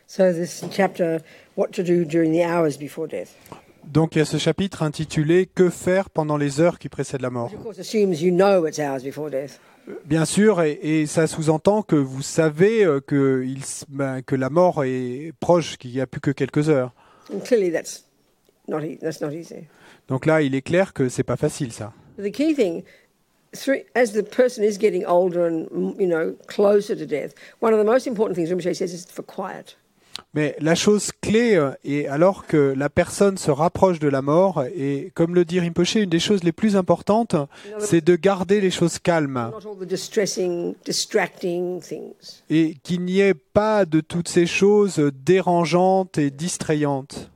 So this chapter, what to do during the hours before death. Donc il y a ce chapitre intitulé « Que faire pendant les heures qui précèdent la mort ?» Which of course assumes you know it's hours before death. Bien sûr, et ça sous-entend que vous savez que la mort est proche, qu'il n'y a plus que quelques heures. And clearly that's not easy. Donc là, il est clair que c'est pas facile, ça. The key thing, as the person is getting older and closer to death, one of the most important things Rinpoche says is for quiet. Mais la chose clé, et alors que la personne se rapproche de la mort, et comme le dit Rinpoche, une des choses les plus importantes, c'est de garder les choses calmes. Not all the distressing, distracting things. Et qu'il n'y ait pas de toutes ces choses dérangeantes et distrayantes.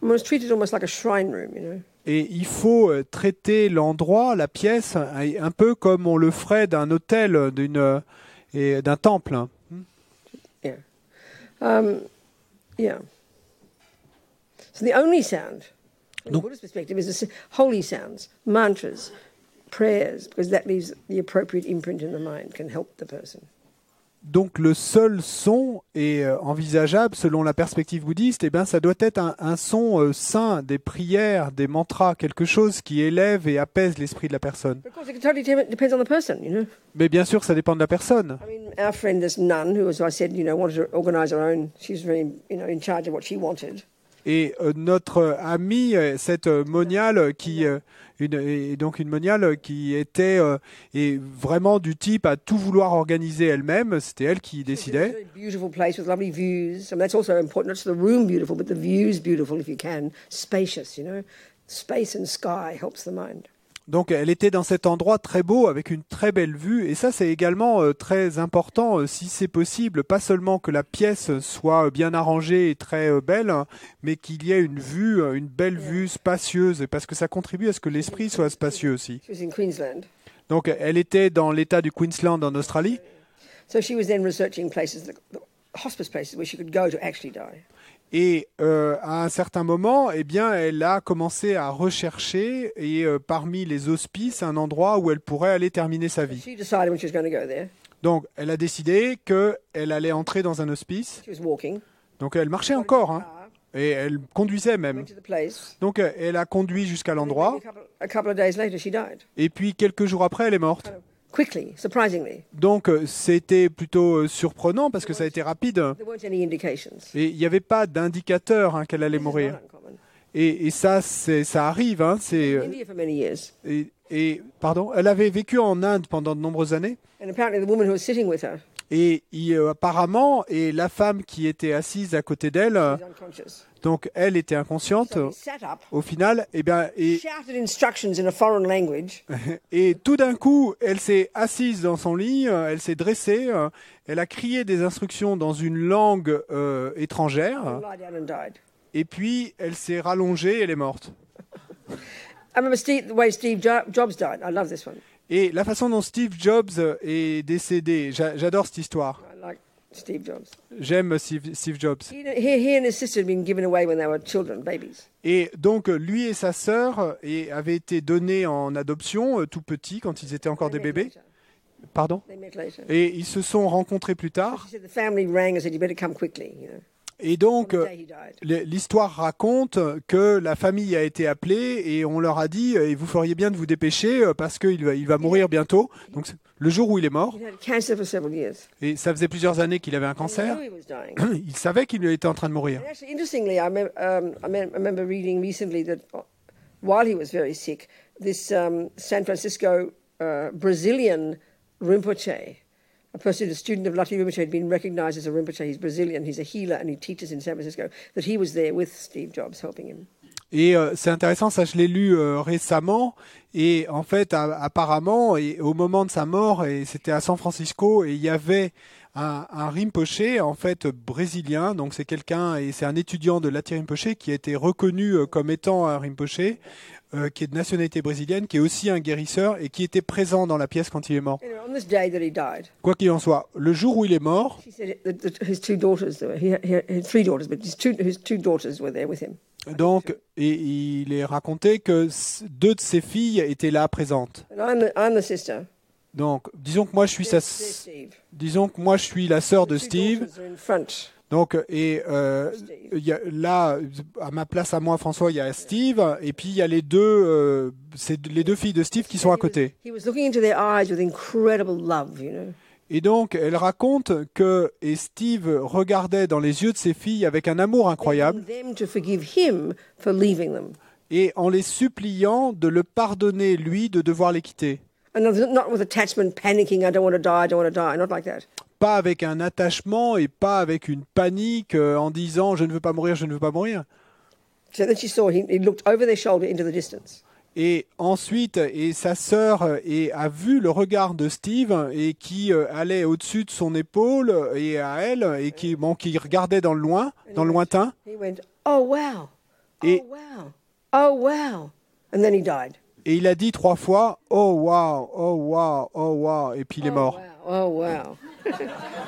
It's treated almost like a shrine room, Et il faut traiter l'endroit, la pièce, un peu comme on le ferait d'un hôtel, d'un temple. Yeah. So the only sound, from the Buddhist perspective, is the holy sounds, mantras, prayers, because that leaves the appropriate imprint in the mind, can help the person. Donc le seul son est envisageable selon la perspective bouddhiste, ça doit être un son saint, des prières, des mantras, quelque chose qui élève et apaise l'esprit de la personne. But of course, it totally depends on the person, Mais bien sûr, ça dépend de la personne. I mean, our friend, this nun, who, as I said, wanted to organise her own, she was very, in charge of what she wanted. Et notre amie, cette moniale une moniale qui était vraiment du type à tout vouloir organiser elle-même, c'était elle qui décidait. It's a very beautiful place with lovely views. I mean, that's also important. Not just the room beautiful, but the views beautiful if you can. Spacious, Space and sky helps the mind. Donc elle était dans cet endroit très beau avec une très belle vue et ça c'est également très important si c'est possible, pas seulement que la pièce soit bien arrangée et très belle, mais qu'il y ait une belle vue spacieuse parce que ça contribue à ce que l'esprit soit spacieux aussi. She was in Queensland. Donc elle était dans l'état du Queensland en Australie. So she was then researching places, the hospice places where she could go to actually die. Et à un certain moment, elle a commencé à rechercher parmi les hospices un endroit où elle pourrait aller terminer sa vie. She decided when she was going to go there. Donc, elle a décidé qu'elle allait entrer dans un hospice. She was walking. Donc, elle marchait encore, et elle conduisait même. Went to the place. Donc, elle a conduit jusqu'à l'endroit. A couple of days later, she died. Et puis, quelques jours après, elle est morte. Quickly, surprisingly. Donc, c'était plutôt surprenant parce que ça a été rapide. There weren't any indications. Et il n'y avait pas d'indicateur qu'elle allait mourir. Et ça arrive. In India for many years. Pardon, elle avait vécu en Inde pendant de nombreuses années. And apparently the woman who was sitting with her, Et apparemment, la femme qui était assise à côté d'elle, was unconscious. donc elle était inconsciente. So he sat up, Au final, shouted instructions in a foreign language. et tout d'un coup, elle s'est assise dans son lit, elle s'est dressée, elle a crié des instructions dans une langue étrangère, Lie down and died. et puis elle s'est rallongée et elle est morte. I remember the way Steve Jobs died. I love this one. Et la façon dont Steve Jobs est décédé, j'adore cette histoire. I like Steve Jobs. J'aime Steve Jobs. He and his sister had been given away when they were children, babies. Et donc, lui et sa sœur avaient été donnés en adoption tout petits, quand ils étaient encore des bébés. Pardon ? They met later. Et ils se sont rencontrés plus tard. She said the family rang and said, "You better come quickly." Et donc, On the day he died. l'histoire raconte que la famille a été appelée et on leur a dit « Vous feriez bien de vous dépêcher parce qu'il va mourir bientôt. » Donc, le jour où il est mort, He'd had cancer for several years. et ça faisait plusieurs années qu'il avait un He cancer, knew he was dying. il savait qu'il était en train de mourir. And actually, interestingly, I remember reading recently that while he was very sick, this San Francisco Brazilian Rinpoche, a person, a student of Lhasa Rinpoche, had been recognized as a Rinpoche. He's Brazilian, he's a healer, and he teaches in San Francisco, that he was there with Steve Jobs helping him. Et c'est intéressant, ça je l'ai lu récemment, et en fait apparemment, et au moment de sa mort, et c'était à San Francisco, et il y avait un Rinpoche en fait brésilien, donc c'est quelqu'un, et c'est un étudiant de Lhasa Rinpoche qui a été reconnu comme étant un Rinpoche, qui est de nationalité brésilienne, qui est aussi un guérisseur, et qui était présent dans la pièce quand il est mort. Anyway, on this day that he died, Quoi qu'il en soit, le jour où il est mort, he said that his two daughters, he had three daughters, but his two daughters were there with him. donc, et il est raconté que deux de ses filles étaient là présentes. And I'm the sister. Donc, disons que moi je suis There's Steve. disons que moi je suis la sœur de Two Steve. daughters are in front. Donc, là, à ma place à moi, François, il y a Steve, et puis il y a c'est les deux filles de Steve qui sont à côté. He was looking into their eyes with incredible love, you know. Et donc, elle raconte et Steve regardait dans les yeux de ses filles avec un amour incroyable, Them to forgive him for leaving them. et en les suppliant de le pardonner, lui, de devoir les quitter. And not with attachment, panicking, I don't want to die, I don't want to die, not like that. Pas avec un attachement et pas avec une panique en disant « je ne veux pas mourir, je ne veux pas mourir ». So then she saw him, he looked over their shoulder into the distance. Et ensuite, sa sœur a vu le regard de Steve et qui allait au-dessus de son épaule et à elle et qui regardait dans le lointain. He went, oh wow, Et- oh wow, oh wow. And then he died. Et il a dit 3 fois « oh wow, oh wow, oh wow » et puis il est mort. Oh wow.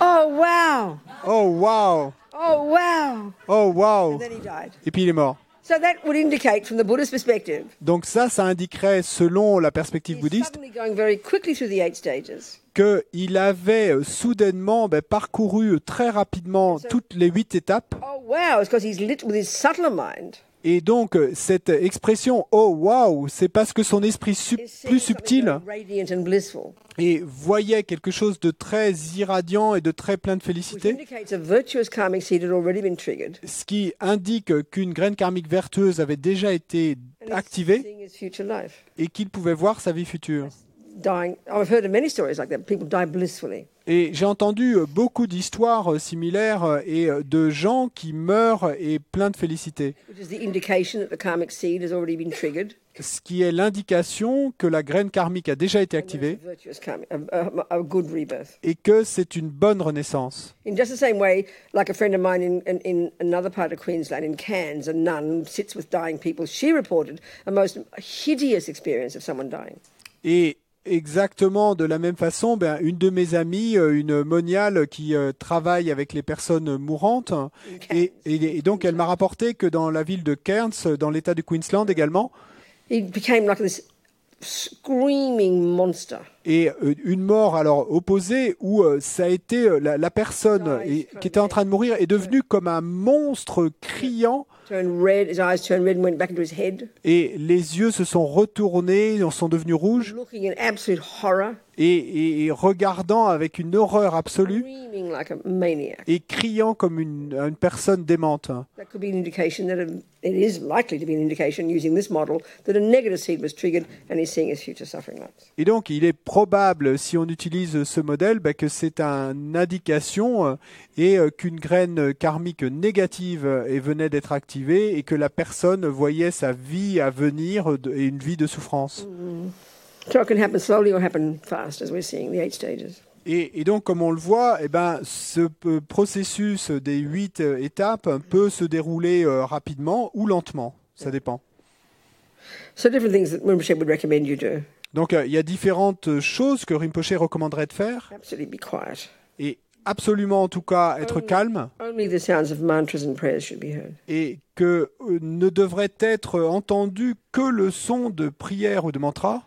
Oh wow. Oh wow, Oh wow. oh wow And then he died. et puis il est mort. So that would indicate from the Buddhist perspective, Donc ça indiquerait, selon la perspective he's bouddhiste, suddenly going very quickly through the 8 stages. qu'il avait soudainement parcouru très rapidement toutes les 8 étapes. Oh wow, it's because he's lit with his subtler mind. Et donc, cette expression « oh wow », c'est parce que son esprit Is seeing plus something subtil very radiant and blissful, et voyait quelque chose de très irradiant et de très plein de which félicité, indicates a virtuous karmic seed had already been triggered. ce qui indique qu'une graine karmique vertueuse avait déjà été And he's activée seeing his future life. et qu'il pouvait voir sa vie future. Dying. I've heard of many stories like that. People die blissfully. Et j'ai entendu beaucoup d'histoires similaires et de gens qui meurent et plein de félicité, Which is the indication that the karmic seed has already been triggered. ce qui est l'indication que la graine karmique a déjà été And that's activée a virtuous karmic, a good rebirth. et que c'est une bonne renaissance. In just the same way, like a friend of mine in another part of Queensland, in Cairns, a nun who sits with dying people, she reported a most hideous experience of someone dying. Et exactement de la même façon, une de mes amies, une moniale qui travaille avec les personnes mourantes, et donc elle m'a rapporté que dans la ville de Cairns, dans l'état du Queensland également, He became like this screaming monster. et une mort alors opposée où ça a été la personne qui était en train de mourir est devenue comme un monstre criant Turned red, his eyes turned red and went back into his head, et les yeux se sont retournés, sont devenus rouges looking in absolute horror, et regardant avec une horreur absolue screaming like a maniac. et criant comme une personne démente. That could be an indication that it is likely to be an indication using this model that a negative seed was triggered and he's seeing his future suffering lights. Et donc, il est probable, si on utilise ce modèle, que c'est une indication et qu'une graine karmique négative venait d'être activée et que la personne voyait sa vie à venir et une vie de souffrance. So it can happen slowly or happen fast, as we're seeing the 8 stages. Et donc, comme on le voit, ce processus des 8 étapes peut se dérouler rapidement ou lentement. Ça dépend. So different things that Rinpoche would recommend you do. Donc, il y a différentes choses que Rinpoche recommanderait de faire. Absolutely be quiet. Et absolument, en tout cas, être calme. Only the sounds of mantras and prayers should be heard. Et que ne devrait être entendu que le son de prière ou de mantra.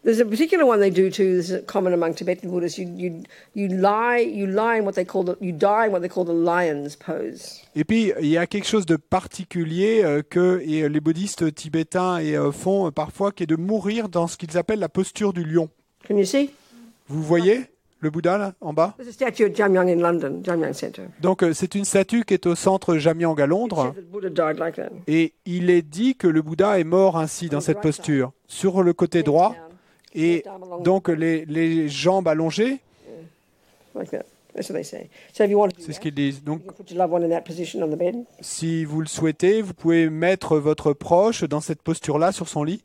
There's a particular one they do too. This is common among Tibetan Buddhists. You lie in what they call you die in what they call the lion's pose. Et puis, il y a quelque chose de particulier que les bouddhistes tibétains font parfois, qui est de mourir dans ce qu'ils appellent la posture du lion. Can you see? Vous voyez le Bouddha là, en bas? There's a statue at Jamyang in London, Jamyang Centre. Donc, c'est une statue qui est au centre Jamyang à It Londres. said that Buddha died like that. Et il est dit que le Bouddha est mort ainsi, dans cette posture, sur le côté droit. Et donc, les jambes allongées, Like that. That's what they say. So if you want to do c'est ce that, qu'ils disent. Donc, you can put your loved one in that position on the bed. si vous le souhaitez, vous pouvez mettre votre proche dans cette posture-là sur son lit.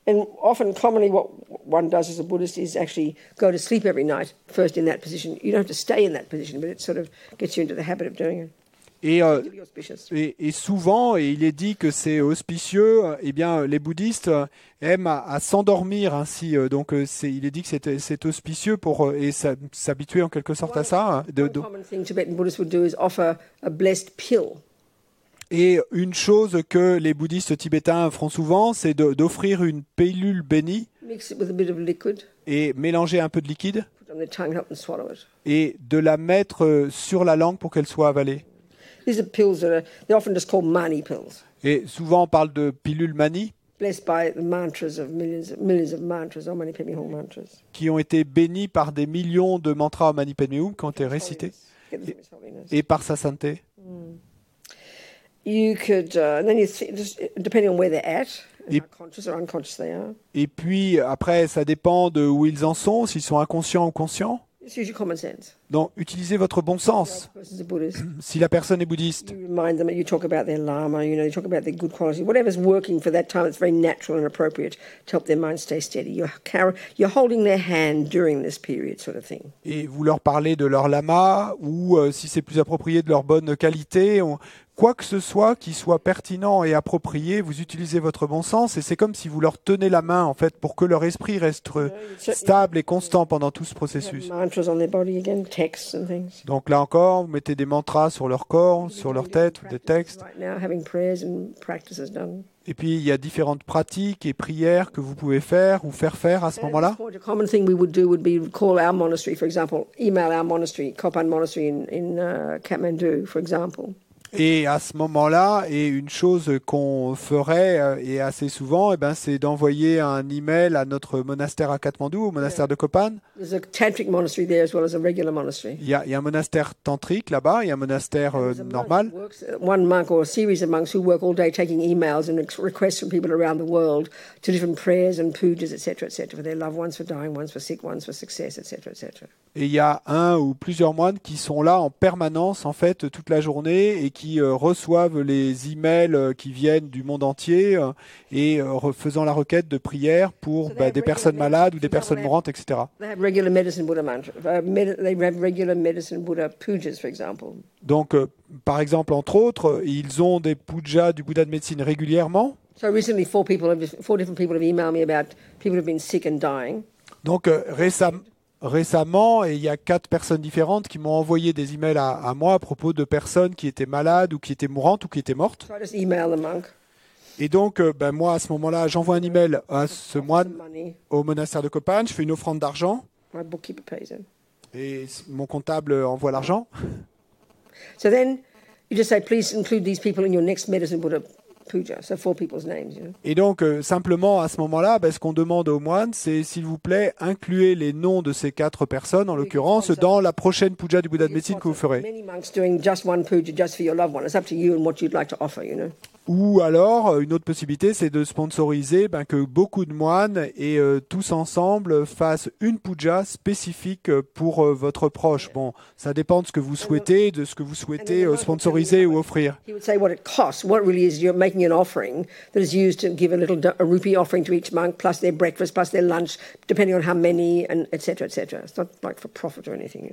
And often, commonly, what one does as a Buddhist is actually go to sleep every night, first in that position. You don't have to stay in that position, but it sort of gets you into the habit of doing it. Et, It can be auspicious. et souvent, et il est dit que c'est auspicieux, eh bien, les bouddhistes aiment à s'endormir ainsi. Donc, il est dit que c'est auspicieux pour s'habituer en quelque sorte à ça. One common thing Tibetan Buddhists would do is offer a blessed pill. Et une chose que les bouddhistes tibétains feront souvent, c'est d'offrir une pilule bénie Mix it with a bit of liquid, et mélanger un peu de liquide put on their tongue, help them swallow it. et de la mettre sur la langue pour qu'elle soit avalée. These are pills they're often just called mani pills. Et souvent on parle de pilules mani Blessed by the mantras of millions of mantras, or many Padme Hum mantras. qui ont été bénis par des millions de mantras au Mani Padme Hum qui ont été récités Get them from His holiness. et par sa sainteté. You could, then just depending on where they're at, and Yep. how conscious or unconscious they are. Et puis après, ça dépend de où ils en sont, s'ils sont inconscients ou conscients. Just use your common sense. Donc utilisez votre bon sens. The person's a Buddhist. Si la personne est bouddhiste, You remind them, you talk about their lama, you talk about their good quality, whatever's working for that time, it's very natural and appropriate to help their mind stay steady. You're holding their hand during this period, sort of thing. et vous leur parlez de leur lama ou si c'est plus approprié de leur bonne qualité, quoi que ce soit qui soit pertinent et approprié, vous utilisez votre bon sens et c'est comme si vous leur tenez la main en fait pour que leur esprit reste stable et constant pendant tout ce processus. Mantras on their body again, texts and things. Donc là encore, vous mettez des mantras sur leur corps, sur leur tête, des textes. Right now, having prayers and practices done. Et puis il y a différentes pratiques et prières que vous pouvez faire ou faire à ce And at moment-là. this point, a common thing we would do would be call our monastery, for example, email our monastery, Kopan Monastery in Kathmandu, for example. Et à ce moment-là, et une chose qu'on ferait et assez souvent, c'est d'envoyer un email à notre monastère à Katmandou, au monastère de Kopan. There's a tantric monastery there as well as a regular monastery. Il y a un monastère tantrique là-bas, il y a un monastère There's a monk normal. who works, one monk or a series of monks who work all day taking emails and requests from people around the world to different prayers and pujas, etc., for their loved ones, for dying ones, for sick ones, for success, etc. Et il y a un ou plusieurs moines qui sont là en permanence, en fait, toute la journée et qui reçoivent les emails qui viennent du monde entier et faisant la requête de prière pour des personnes malades ou des personnes mourantes, etc. They have regular medicine Buddha mantra. They have regular medicine Buddha pujas, for example. Donc, par exemple, entre autres, ils ont des pujas du Bouddha de médecine régulièrement. So recently, four different people have emailed me about people who've been sick and dying. Donc, récemment, et il y a 4 personnes différentes qui m'ont envoyé des emails à moi à propos de personnes qui étaient malades ou qui étaient mourantes ou qui étaient mortes. So I just email the monk. Et donc, moi, à ce moment-là, j'envoie un email à ce moine Some money. au monastère de Kopan, je fais une offrande d'argent My bookkeeper pays it. et mon comptable envoie l'argent. So then you just say, please include these people in your next medicine Buddha puja. So 4 people's names. Et donc, simplement, à ce moment-là, ce qu'on demande aux moines, c'est, s'il vous plaît, incluez les noms de ces 4 personnes, en l'occurrence, dans la prochaine puja du Bouddha de médecine que vous ferez. Many monks doing just one puja just for your loved one. It's up to you and what you'd like to offer, Ou alors, une autre possibilité, c'est de sponsoriser que beaucoup de moines et tous ensemble fassent une puja spécifique pour votre proche. Bon, ça dépend de ce que vous souhaitez, de ce que vous souhaitez sponsoriser ou offrir. He would say what it costs. What it really is, you're making an offering that is used to give a rupee offering to each monk, plus their breakfast, plus their lunch, depending on how many, and etc. It's not like for profit or anything,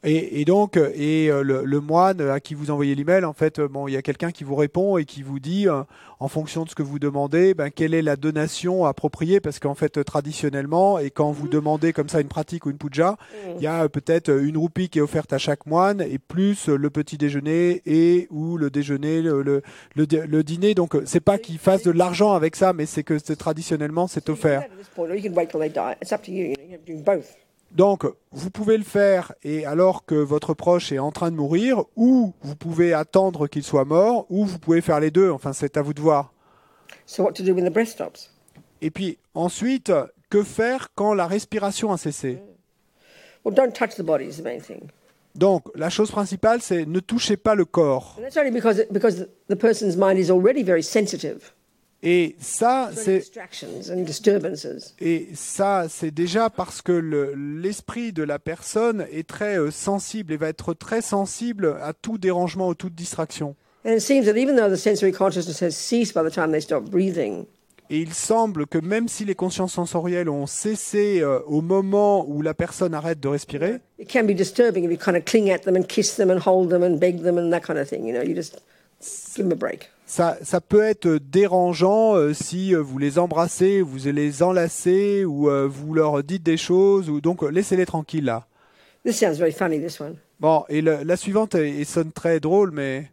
Et donc, le moine à qui vous envoyez l'email, en fait, il y a quelqu'un qui vous répond et qui vous dit, en fonction de ce que vous demandez, quelle est la donation appropriée, parce qu'en fait, traditionnellement, et quand vous demandez comme ça une pratique ou une puja, il y a peut-être une roupie qui est offerte à chaque moine, et plus le petit déjeuner et ou le déjeuner, le dîner. Donc, c'est pas qu'ils fassent de l'argent avec ça, mais c'est que traditionnellement, c'est offert. At this point, or you can wait till they die. It's up to you. You have to do both. Donc, vous pouvez le faire et alors que votre proche est en train de mourir, ou vous pouvez attendre qu'il soit mort, ou vous pouvez faire les deux. Enfin, c'est à vous de voir. So what to do when the breath stops? Et puis, ensuite, que faire quand la respiration a cessé? Well, don't touch the body is the main thing. Donc, la chose principale, c'est ne touchez pas le corps. And that's only because the person's mind is already very sensitive Et ça, to c'est distractions and disturbances. déjà parce que l'esprit de la personne est très sensible et va être très sensible à tout dérangement ou toute distraction. And it seems that even though the sensory consciousness has ceased by the time they stop breathing, Et il semble que même si les consciences sensorielles ont cessé au moment où la personne arrête de respirer, it can be disturbing if you kind of cling at them and kiss them and hold them and beg them and that kind of thing. You just give them a break. ça peut être dérangeant si vous les embrassez, vous les enlacez ou vous leur dites des choses, ou donc laissez-les tranquilles là. This sounds very funny, this one. Bon, et la suivante sonne très drôle, mais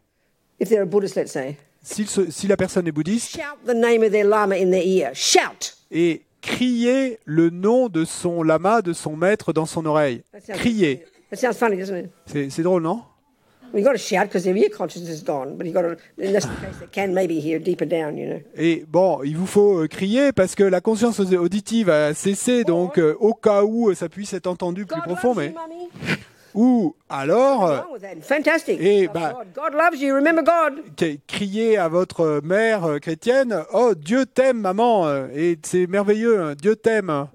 If they're a Buddhist, let's say, si la personne est bouddhiste shout the name of their lama in their ear. Shout! et crier le nom de son lama, de son maître dans son oreille. Crier. That sounds funny, doesn't it? C'est drôle, non? Well, you've got to shout because their ear consciousness is gone, but you've got to, in this case, they can maybe hear deeper down, you know. Et bon, il vous faut crier parce que la conscience auditive a cessé, donc au cas où ça puisse être entendu plus God profond, loves mais... you, mummy. Ou alors... Wrong with that. Fantastic. Et Love bah, God loves you. Remember God. crier à votre mère chrétienne, oh Dieu t'aime maman, et c'est merveilleux, hein, Dieu t'aime.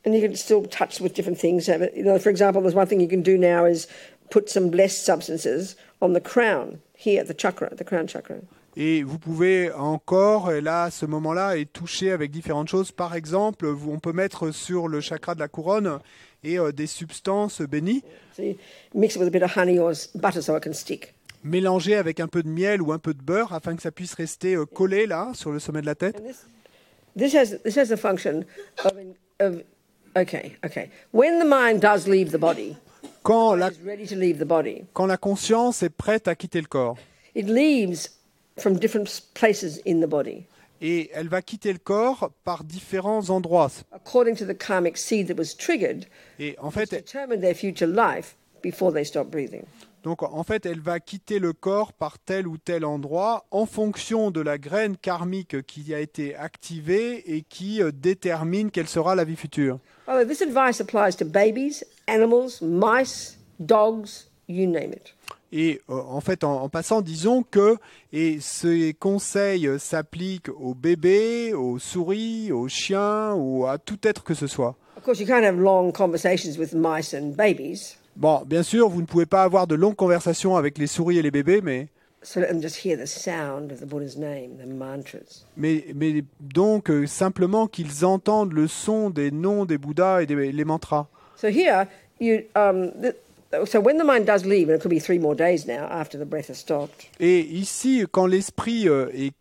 And you can still touch with different things. You know, for example, there's one thing you can do now is put some blessed substances on the crown here, the chakra, the crown chakra. Et vous pouvez encore, et là, à ce moment-là, et toucher avec différentes choses. Par exemple, on peut mettre sur le chakra de la couronne et des substances bénies, So you mix it with a bit of honey or butter so it can stick. mélangées avec un peu de miel ou un peu de beurre afin que ça puisse rester collé là, sur le sommet de la tête. And this has the function of okay. When the mind does leave the body, Quand la, it's ready to leave the body. quand la conscience est prête à quitter le corps, It leaves from different places in the body, et elle va quitter le corps par différents endroits. according to the karmic seed that was triggered, Et en which fait, determined their future life before they stop breathing. donc, en fait, elle va quitter le corps par tel ou tel endroit en fonction de la graine karmique qui a été activée et qui détermine quelle sera la vie future. Oh, this advice applies to babies, animals, mice, dogs, you name it. Et en fait, en passant, disons que et ces conseils s'appliquent aux bébés, aux souris, aux chiens ou à tout être que ce soit. Of course, you can't have long conversations with mice and babies, Bon, bien sûr, vous ne pouvez pas avoir de longues conversations avec les souris et les bébés, so let them just hear the sound of the Buddha's name, the mantras. mais donc simplement qu'ils entendent le son des noms des Bouddhas et les mantras. So here, so when the mind does leave, and it could be 3 more days now after the breath has stopped, Et ici, quand l'esprit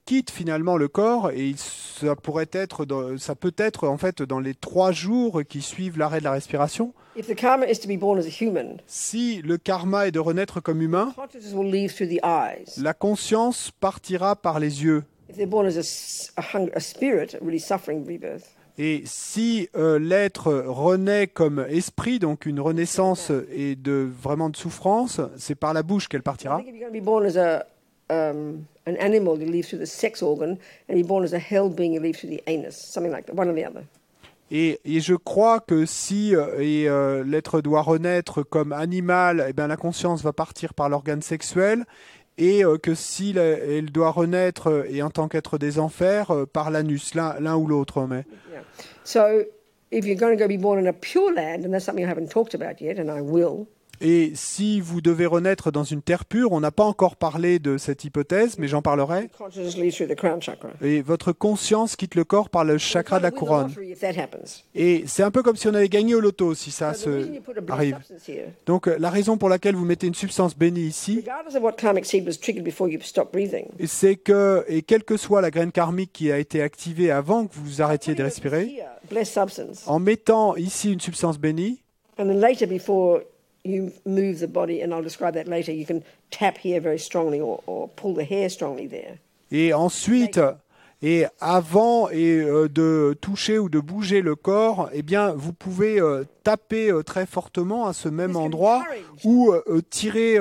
quitte finalement le corps, et ça peut être en fait dans les 3 jours qui suivent l'arrêt de la respiration, if the karma is to be born as a human, si le karma est de renaître comme humain, consciousness will leave through the eyes. la conscience partira par les yeux. If they're born as a spirit, really suffering rebirth, Et si l'être renaît comme esprit, donc une renaissance et vraiment de souffrance, c'est par la bouche qu'elle I partira. think if you're going to be born as an animal, you leave through the sex organ, and be born as a hell being, you leave through the anus, something like that, one or the other. Et je crois que si l'être doit renaître comme animal, eh bien, la conscience va partir par l'organe sexuel, et que si elle doit renaître et en tant qu'être des enfers, par l'anus, l'un ou l'autre. Mais... Yeah. So if you're going to go be born in a pure land, and that's something I haven't talked about yet, and I will. Et si vous devez renaître dans une terre pure, on n'a pas encore parlé de cette hypothèse, mais j'en parlerai. Consciousness leaves through the crown chakra. Et votre conscience quitte le corps par le chakra de la Win the couronne. lottery if that happens. Et c'est un peu comme si on avait gagné au loto, si ça So the reason se you put a blessed arrive. substance here, Donc la raison pour laquelle vous mettez une substance bénie ici, regardless of what karmic seed was triggered before you stopped breathing, c'est que, et quelle que soit la graine karmique qui a été activée avant que vous arrêtiez de respirer, here, blessed substance, en mettant ici une substance bénie, and then later before you move the body, and I'll describe that later, you can tap here very strongly or pull the hair strongly there. et ensuite, et avant de toucher ou de bouger le corps, eh bien, vous pouvez taper très fortement à ce même endroit ou tirer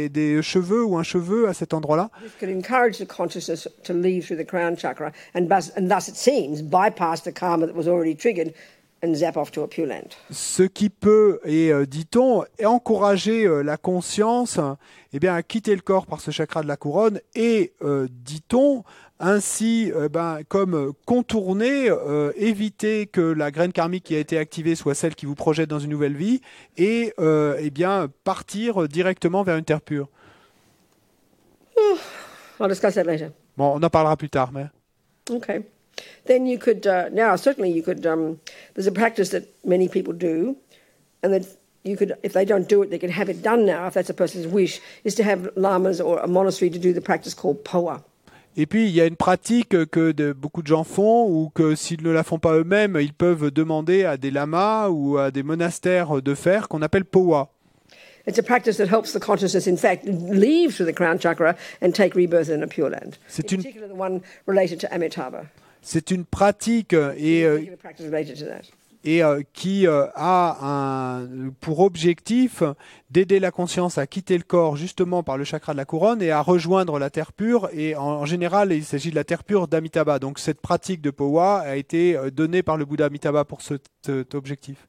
des cheveux ou un cheveu à cet endroit-là. This could encourage the consciousness to leave through the crown chakra and thus it seems, bypass the karma that was already triggered and zap off to a pure land. Ce qui peut, et dit-on, encourager la conscience eh bien, à quitter le corps par ce chakra de la couronne et, dit-on, ainsi comme contourner, éviter que la graine karmique qui a été activée soit celle qui vous projette dans une nouvelle vie et eh bien, partir directement vers une terre pure. I'll discuss that later. Bon, on en parlera plus tard. Mais... Okay. Then you could, now certainly you could, there's a practice that many people do, and that you could, if they don't do it, they could have it done now, if that's a person's wish, is to have lamas or a monastery to do the practice called poa. Et puis, il y a une pratique que beaucoup de gens font, ou que s'ils ne la font pas eux-mêmes, ils peuvent demander à des lamas ou à des monastères de faire, qu'on appelle powa. It's a practice that helps the consciousness, in fact, leave through the crown chakra and take rebirth in a pure land. C'est in une- particular, the one related to Amitabha. C'est une pratique Particular practice related to that. qui a pour objectif d'aider la conscience à quitter le corps justement par le chakra de la couronne et à rejoindre la terre pure. Et en général, il s'agit de la terre pure d'Amitabha. Donc cette pratique de Powa a été donnée par le Bouddha Amitabha pour cet objectif.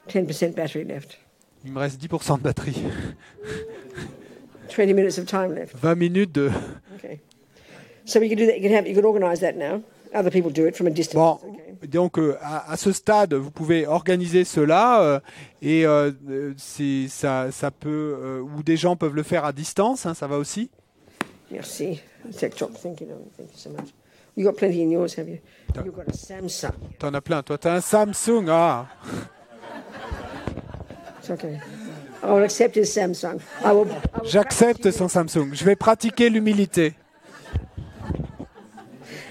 10% battery left. Il me reste 10% de batterie. 20 minutes of time left. 20 minutes de... Okay. So we can do that. You can organise that now. Other people do it from a distance. Bon, Okay. donc à ce stade, vous pouvez organiser cela ça peut, ou des gens peuvent le faire à distance, hein, ça va aussi. Merci. Thank you so much. You got plenty in yours, have you? You've got a Samsung. T'en as plein. Toi, t'as un Samsung, ah. It's okay. I will accept his Samsung. J'accepte son Samsung. Je vais pratiquer l'humilité.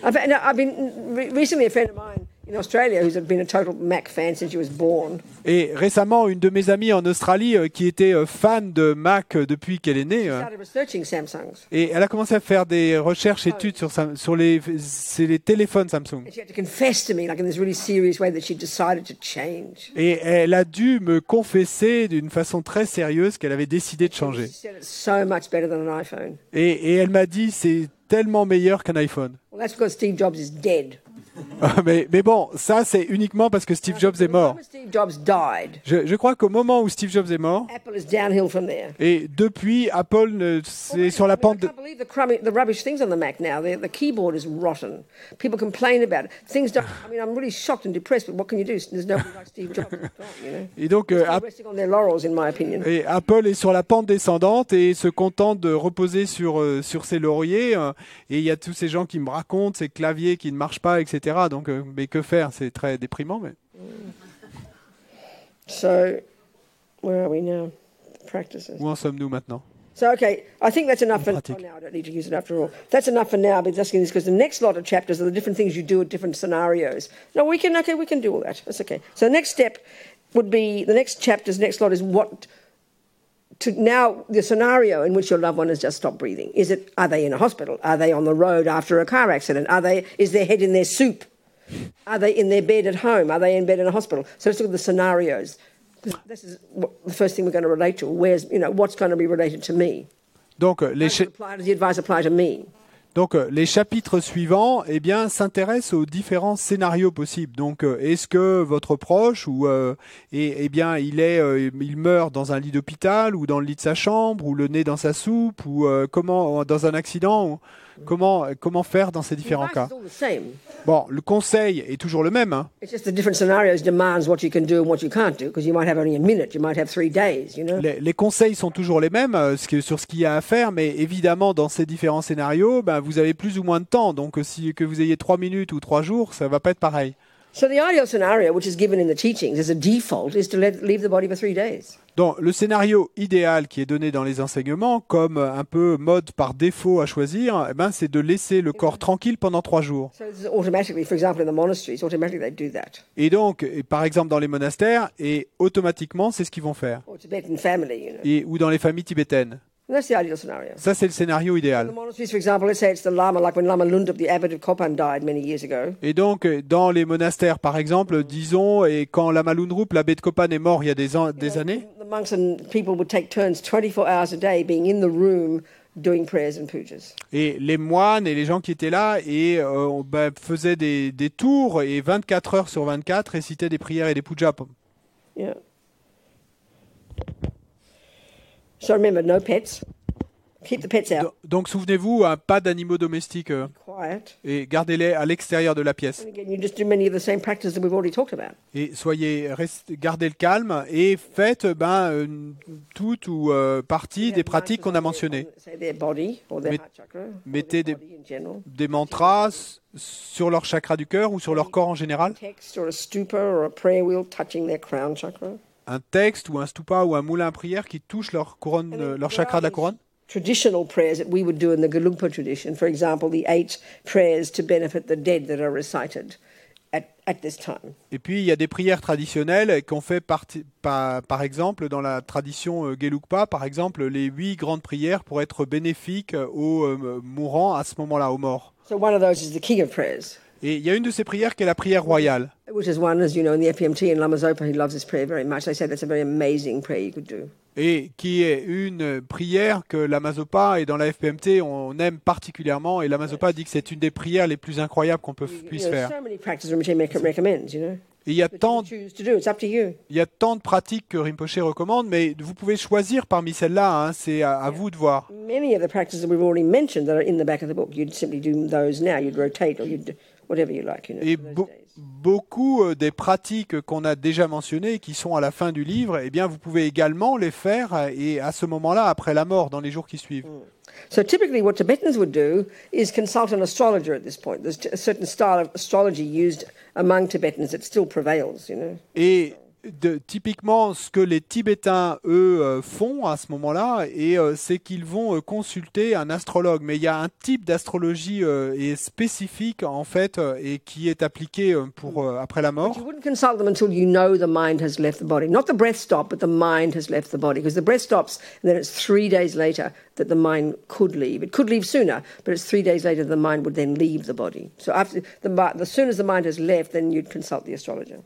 I've been recently a friend of mine in Australia who's been a total Mac fan since she was born. Et récemment, une de mes amies en Australie qui était fan de Mac depuis qu'elle est née, Started researching Samsungs. et elle a commencé à faire des recherches études sur les téléphones Samsung. And she had to confess to me, like in this really serious way, that she decided to change. Et elle a dû me confesser d'une façon très sérieuse qu'elle avait décidé de changer. She said it's so much better than an iPhone. Et elle m'a dit, c'est tellement meilleur qu'un iPhone. Well, that's because Steve Jobs is dead. mais bon, ça c'est uniquement parce que Steve Jobs est mort. When Steve Jobs died, Je crois qu'au moment où Steve Jobs est mort, Apple is downhill from there. et depuis, Apple, c'est sur la pente I de... can't believe the rubbish things on the Mac now. The keyboard is rotten. People complain about it. Things don't. I mean, I'm really shocked and depressed. But what can you do? There's nobody like Steve Jobs. You know, Et donc, Still resting on their laurels, in my opinion. et Apple est sur la pente descendante et se contente de reposer sur ses lauriers. Et il y a tous ces gens qui me racontent ces claviers qui ne marchent pas, etc. Donc, mais que faire? C'est très déprimant. Mais... So, where are we now? Practices. Où en sommes-nous maintenant? So, okay, I think that's enough for Pratique. now. I don't need to use it after all. That's enough for now. But asking this because the next lot of chapters are the different things you do at different scenarios. No, we can do all that. That's okay. So, next step would be the next chapters. Next lot is what to now the scenario in which your loved one has just stopped breathing. Are they in a hospital? Are they on the road after a car accident? Is their head in their soup? Are they in their bed at home? Are they in bed in a hospital? So let's look at the scenarios. This is the first thing we're going to relate to. What's going to be related to me? Donc, Does the advice apply to me? les chapitres suivants s'intéressent aux différents scénarios possibles. Donc, est-ce que votre proche il meurt dans un lit d'hôpital ou dans le lit de sa chambre ou le nez dans sa soupe ou comment dans un accident ou, comment faire dans ces différents cas? The advice is all the same. Bon, le conseil est toujours le même, hein. It's just the different scenarios demands what you can do and what you can't do because you might have only a minute, you might have 3 days, you know. Les conseils sont toujours les mêmes sur ce qu'il y a à faire, mais évidemment dans ces différents scénarios, vous avez plus ou moins de temps. Donc que vous ayez 3 minutes ou 3 jours, ça va pas être pareil. So the ideal scenario, which is given in the teachings as a default, is to leave the body for 3 days. Donc, le scénario idéal qui est donné dans les enseignements, comme un peu mode par défaut à choisir, c'est de laisser le corps tranquille pendant 3 jours. So this is automatically, for example, in the monasteries, automatically they do that. Et donc, par exemple dans les monastères, et automatiquement, c'est ce qu'ils vont faire. Or Tibetan family, you know. Ou dans les familles tibétaines. And that's the ideal scenario. Ça, c'est le scénario In idéal. the monasteries, for example, let's say it's the Lama, like when Lama Lundrup, the abbot of Kopan, died many years ago. Et donc, dans les monastères, par exemple, disons, et quand Lama Lundrup, l'abbé de Kopan, est mort il y a des années, The monks and people would take turns 24 hours a day being in the room doing prayers and pujas. et les moines et les gens qui étaient là faisaient des tours et 24 heures sur 24 récitaient des prières et des pujas. Yeah. So remember, no pets. Keep the pets out. Donc souvenez-vous, pas d'animaux domestiques Quiet. et gardez-les à l'extérieur de la pièce. And again, you just do many of the same practices that we've already talked about. Et gardez le calme et faites toute ou partie des pratiques qu'on a mentionnées. Say their body or their Met- heart chakra. Or mettez their des- body in general. Des mantras sur leur chakra du cœur ou sur leur corps en général. Text or a stupa or a prayer wheel touching their crown chakra. Un texte ou un stupa ou un moulin à prière qui touche leur couronne, leur chakra de la couronne. Traditional prayers that we would do in the Gelugpa tradition. For example, the 8 prayers to benefit the dead that are recited at this time. Et puis, il y a des prières traditionnelles qu'on fait par exemple, dans la tradition Gelugpa, par exemple, les 8 grandes prières pour être bénéfiques aux mourants à ce moment-là, aux morts. So one of those is the king of prayers. Et il y a une de ces prières qui est la prière royale. Which is one, as you know, in the FPMT, and Lama Zopa, he loves this prayer very much. They say that's a very amazing prayer you could do. Et qui est une prière que Lama Zopa et dans la FPMT on aime particulièrement. Et Lama Zopa dit que c'est une des prières les plus incroyables qu'on puisse faire. So many practices Rinpoche recommends, you know. Et il y a tant de pratiques que Rinpoche recommande, mais vous pouvez choisir parmi celles-là. Hein, c'est à vous de voir. Many of the practices that we've already mentioned that are in the back of the book, you'd simply do those now. You'd rotate or you'd whatever you like, you know. Et beaucoup des pratiques qu'on a déjà mentionnées, qui sont à la fin du livre, eh bien, vous pouvez également les faire et à ce moment-là, après la mort, dans les jours qui suivent. So typically what Tibetans would do is consult an astrologer at this point. There's a certain style of astrology used among Tibetans that still prevails, you know. Et typiquement, ce que les Tibétains, eux, font à ce moment-là, c'est qu'ils vont consulter un astrologue. Mais il y a un type d'astrologie spécifique, en fait, et qui est appliqué pour après la mort. But you wouldn't consult them until you know the mind has left the body. Not the breath stop, but the mind has left the body. Because the breath stops, and then it's 3 days later that the mind could leave. It could leave sooner, but it's 3 days later the mind would then leave the body. So after as soon as the mind has left, then you'd consult the astrologer.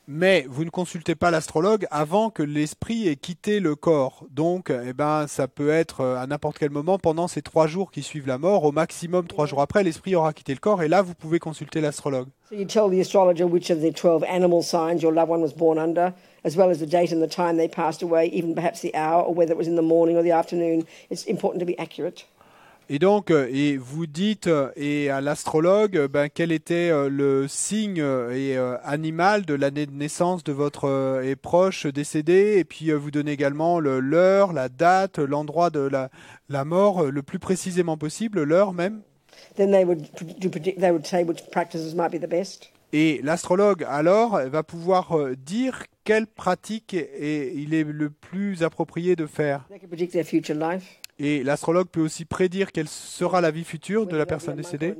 Mais vous ne consultez pas l'astrologue avant que l'esprit ait quitté le corps. Donc, eh ben, ça peut être à n'importe quel moment pendant ces 3 jours qui suivent la mort. Au maximum 3 jours après, l'esprit aura quitté le corps et là, vous pouvez consulter l'astrologue. So you tell the astrologer which of the 12 animal signs your loved one was born under, as well as the date and the time they passed away, even perhaps the hour, or whether it was in the morning or the afternoon. It's important to be accurate. Et donc, et vous dites à l'astrologue quel était le signe animal de l'année de naissance de votre proche décédé, et puis vous donnez également l'heure, la date, l'endroit de la mort, le plus précisément possible, l'heure même. Then they would say which practices might be the best. Et l'astrologue alors va pouvoir dire quelle pratique il est le plus approprié de faire. They can predict their future life. Et l'astrologue peut aussi prédire quelle sera la vie future de la personne décédée.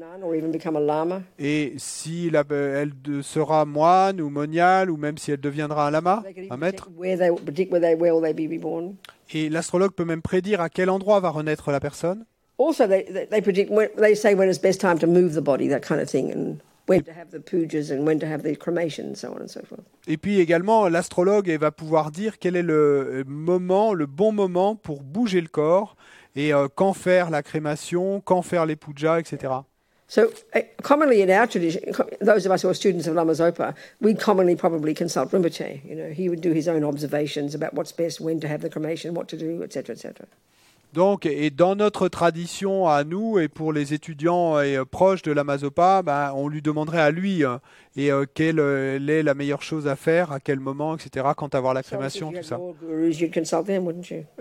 Et si elle sera moine ou moniale, ou même si elle deviendra un lama, un maître. Et l'astrologue peut même prédire à quel endroit va renaître la personne. Also, they say when it's best time to move the body, that kind of thing, and when to have the pujas and when to have the cremation, and so on and so forth. Et puis également, l'astrologue va pouvoir dire quel est le bon moment pour bouger le corps et quand faire la crémation, quand faire les pujas, etc. So commonly in our tradition, those of us who are students of Lama Zopa, we'd commonly probably consult Rinpoche. You know, he would do his own observations about what's best, when to have the cremation, what to do, etc., etc. Donc, et dans notre tradition à nous, et pour les étudiants proches de Lama Zopa, on lui demanderait à lui quelle est la meilleure chose à faire, à quel moment, etc., quand avoir la crémation, tout ça.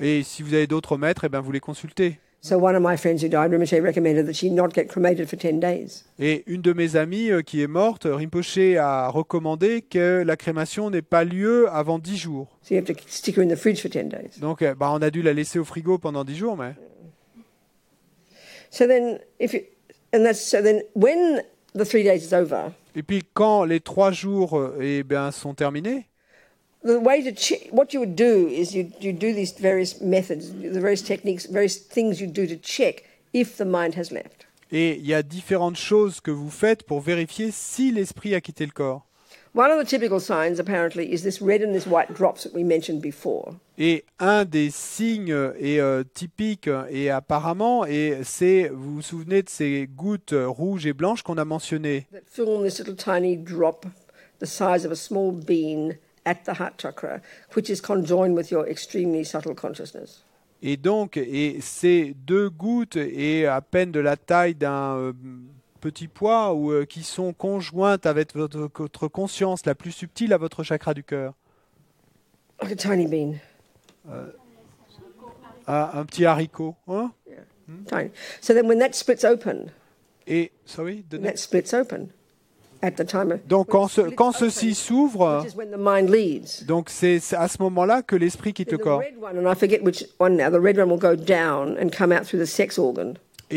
Et si vous avez d'autres maîtres, vous les consultez. So one of my friends who died, Rinpoche recommended that she not get cremated for 10 days. Et une de mes amies qui est morte, Rinpoche a recommandé que la crémation n'ait pas lieu avant 10 jours. So you have to stick her in the fridge for 10 days. Donc, on a dû la laisser au frigo pendant 10 jours, mais. So then, when the 3 days is over. Et puis quand les 3 jours sont terminés. The way to check, what you would do is you do these various methods, the various techniques, various things you do to check if the mind has left. Et il y a différentes choses que vous faites pour vérifier si l'esprit a quitté le corps. One of the typical signs, apparently, is this red and this white drops that we mentioned before. Et un des signes typiques et apparemment, c'est, vous vous souvenez de ces gouttes rouges et blanches qu'on a mentionnées. That form this little tiny drop, the size of a small bean, at the heart chakra, which is conjoined with your extremely subtle consciousness. Et donc, ces 2 gouttes et à peine de la taille d'un petit pois qui sont conjointes avec votre conscience la plus subtile à votre chakra du cœur. Like a tiny bean. Un petit haricot. Hein? Yeah. Tiny. So then when that splits open, that splits open. Donc quand ceci s'ouvre, donc c'est à ce moment-là que l'esprit quitte le corps.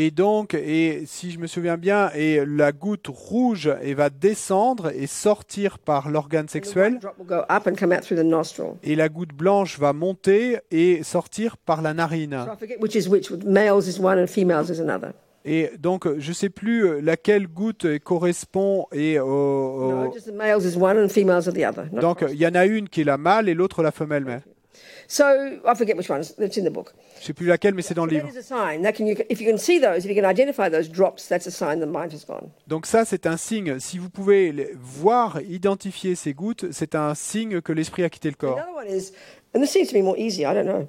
Et donc, et si je me souviens bien, et la goutte rouge va descendre et sortir par l'organe The sexuel, white drop will go up and come out through the nostril. et la goutte blanche va monter et sortir par la narine. So I forget which is which. Males is one and females is another. Et donc, je ne sais plus laquelle goutte correspond et No, just the males is one and females are the other. Not donc, crossed. il y en a une qui est la mâle et l'autre la femelle. Mais So I forget which one. It's in the book. je ne sais plus laquelle, mais c'est dans le That livre. is a sign. If you can see those, if you can identify those drops, that's a sign the mind has gone. Donc ça, c'est un signe. Si vous pouvez voir, identifier ces gouttes, c'est un signe que l'esprit a quitté le corps. Another one is, and this seems to be more easy. I don't know.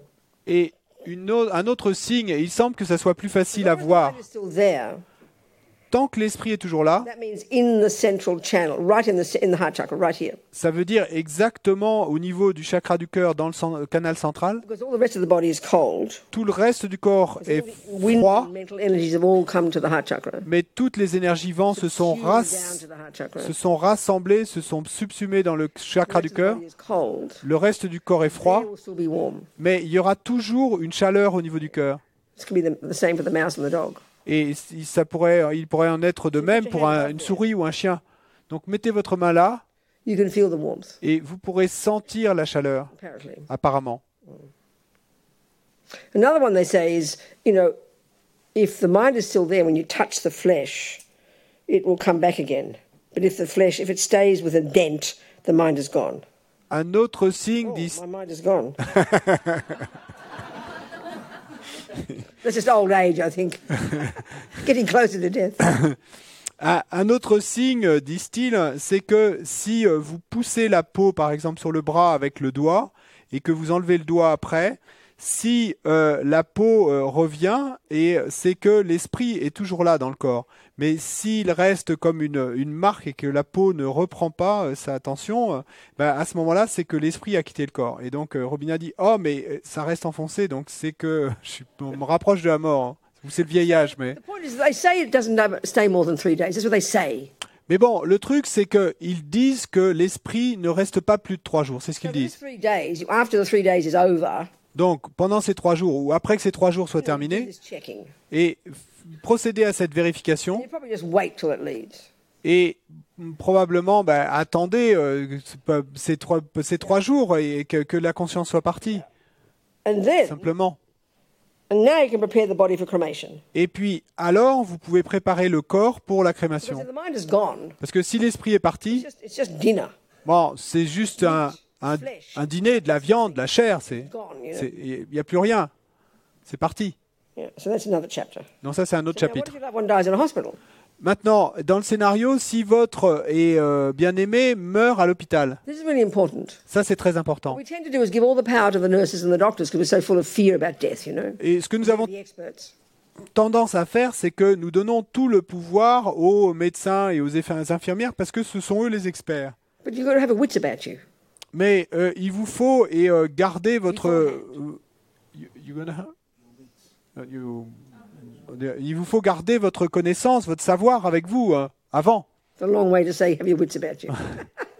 Et un autre signe, et il semble que ça soit plus facile à As long as the voir. mind is still there, Tant que l'esprit est toujours là, that means in the central channel, right in the heart chakra, right here. ça veut dire exactement au niveau du chakra du cœur, dans le canal central. Because all the rest of the body is cold. Tout le reste du corps est Wind froid, and mental energies have all come to the heart chakra. mais toutes les énergies vents se sont, Tune down to the heart chakra. se sont rassemblées, se sont subsumées dans le chakra The du rest of the cœur. body is cold. Le reste du corps est froid, There will still be warm. mais il y aura toujours une chaleur au niveau du cœur. This could be the same for the mouse and the dog. Et il pourrait en être de même pour une souris ou un chien. Donc mettez votre main là You can feel the warmth, et vous pourrez sentir la chaleur, apparently. apparemment. Another one they say is, if the mind is still there when you touch the flesh, it will come back again. But if it stays with a dent, the mind is gone. Un autre signe Oh, dit... my mind is gone. That's just old age, I think. Getting closer to death. Un autre signe, disent-ils, c'est que si vous poussez la peau, par exemple, sur le bras avec le doigt, et que vous enlevez le doigt après, si la peau revient, et c'est que l'esprit est toujours là dans le corps. Mais s'il reste comme une marque et que la peau ne reprend pas sa attention, à ce moment-là, c'est que l'esprit a quitté le corps. Et donc Robin a dit « Oh, mais ça reste enfoncé, donc c'est que on me rapproche de la mort. Hein. » Ou c'est le vieillage, mais... The point is, they say it doesn't stay more than 3 days. That's what they say. Mais bon, le truc, c'est qu'ils disent que l'esprit ne reste pas plus de 3 jours. C'est ce qu'ils So these disent. 3 days, after the 3 days is over, Donc, pendant ces 3 jours, ou après que ces 3 jours soient do terminés, this checking. et procéder à cette vérification, You probably just wait till it leads. et probablement, attendez ces 3 jours et que la conscience soit partie, And then, simplement. and now you can prepare the body for cremation. Et puis, alors, vous pouvez préparer le corps pour la Because crémation. if the mind is gone, Parce que si l'esprit est parti, it's just dinner. bon, c'est juste un dîner, de la viande, de la chair, Gone, il n'y a plus rien. C'est parti. Yeah, so that's another chapter. Donc ça, c'est un autre Now, what chapitre. if your loved one dies in a hospital? Maintenant, dans le scénario, si votre bien-aimé meurt à l'hôpital, This is really important. ça, c'est très important. What we tend to do is give all the power to the nurses and the doctors because we're so full of fear about death, Et ce que nous avons The experts. tendance à faire, c'est que nous donnons tout le pouvoir aux médecins et aux infirmières parce que ce sont eux les experts. But you've got to have a wits about you. Mais il vous faut garder votre... il vous faut garder votre connaissance, votre savoir avec vous avant. It's a long way to say have your wits about you.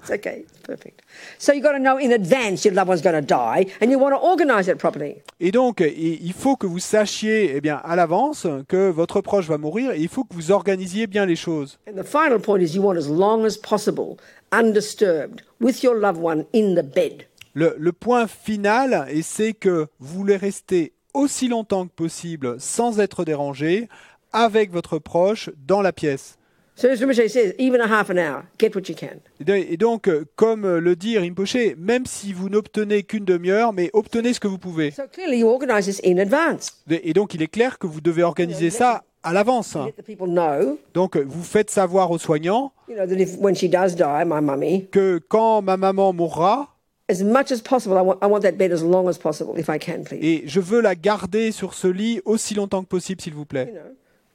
It's okay. It's perfect. So you've got to know in advance your loved one's going to die and you want to organize it properly. Et donc, il faut que vous sachiez à l'avance que votre proche va mourir et il faut que vous organisiez bien les choses. And the final point is you want as long as possible undisturbed with your loved one in the bed. Le point final, et c'est que vous voulez rester aussi longtemps que possible sans être dérangé avec votre proche dans la pièce. So as Rinpoche says, even a half an hour, get what you can. Et donc, comme le dit Rinpoche, même si vous n'obtenez qu'une demi-heure, mais obtenez ce que vous pouvez. So clearly you organize this in advance. Et donc, il est clair que vous devez organiser ça à l'avance. Let the people know, Donc, vous faites savoir aux soignants that if when she does die, my mummy, que quand ma maman mourra, as much as possible, I want that bed as long as possible, if I can, please. et je veux la garder sur ce lit aussi longtemps que possible, s'il vous plaît.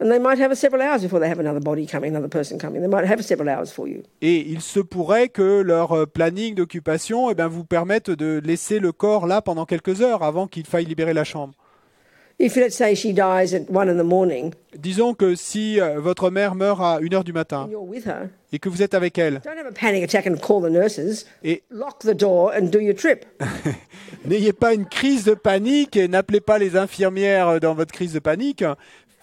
And they might have several hours before they have another body coming, another person coming. They might have several hours for you. Et il se pourrait que leur planning d'occupation vous permette de laisser le corps là pendant quelques heures avant qu'il faille libérer la chambre. If, let's say, she dies at 1 in the morning, Disons que si votre mère meurt à 1h du matin and you're with her, et que vous êtes avec elle, don't have a panic attack and call the nurses. et Lock the door and do your trip. n'ayez pas une crise de panique et n'appelez pas les infirmières dans votre crise de panique.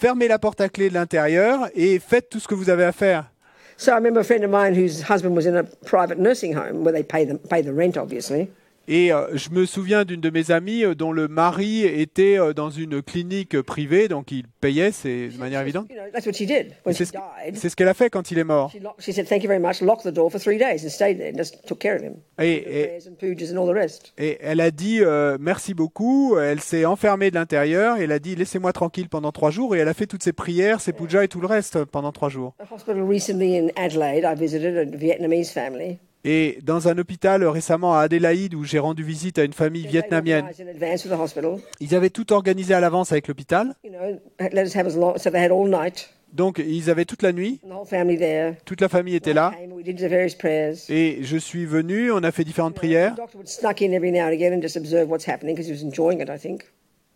fermez la porte à clé de l'intérieur et faites tout ce que vous avez à faire. So I remember a friend of mine whose husband was in a private nursing home where they pay the rent, obviously. Et je me souviens d'une de mes amies dont le mari était dans une clinique privée, donc il payait, c'est de manière évidente. You know, that's what she did when she C'est died. ce qu'elle a fait quand il est mort. She said, "Thank you very much." Locked the door for 3 days and stayed there and just took care of him. Et Prayers and pujas and all the rest. elle a dit merci beaucoup. Elle s'est enfermée de l'intérieur. Et elle a dit laissez-moi tranquille pendant 3 jours. Et elle a fait toutes ses prières, ses pujas et tout le reste pendant 3 jours. A hospital recently in Adelaide, I visited a Vietnamese family. Et dans un hôpital récemment à Adélaïde où j'ai rendu visite à une famille vietnamienne, They organised in advance with the hospital. ils avaient tout organisé à l'avance avec l'hôpital. You know, let us have as long. So they had all night. Donc ils avaient toute la nuit. And the whole family there. Toute la famille était là. Came, we did the various prayers. Et je suis venu. On a fait différentes The prières. doctor would snuck in every now and again and just observe what's happening because he was enjoying it, I think.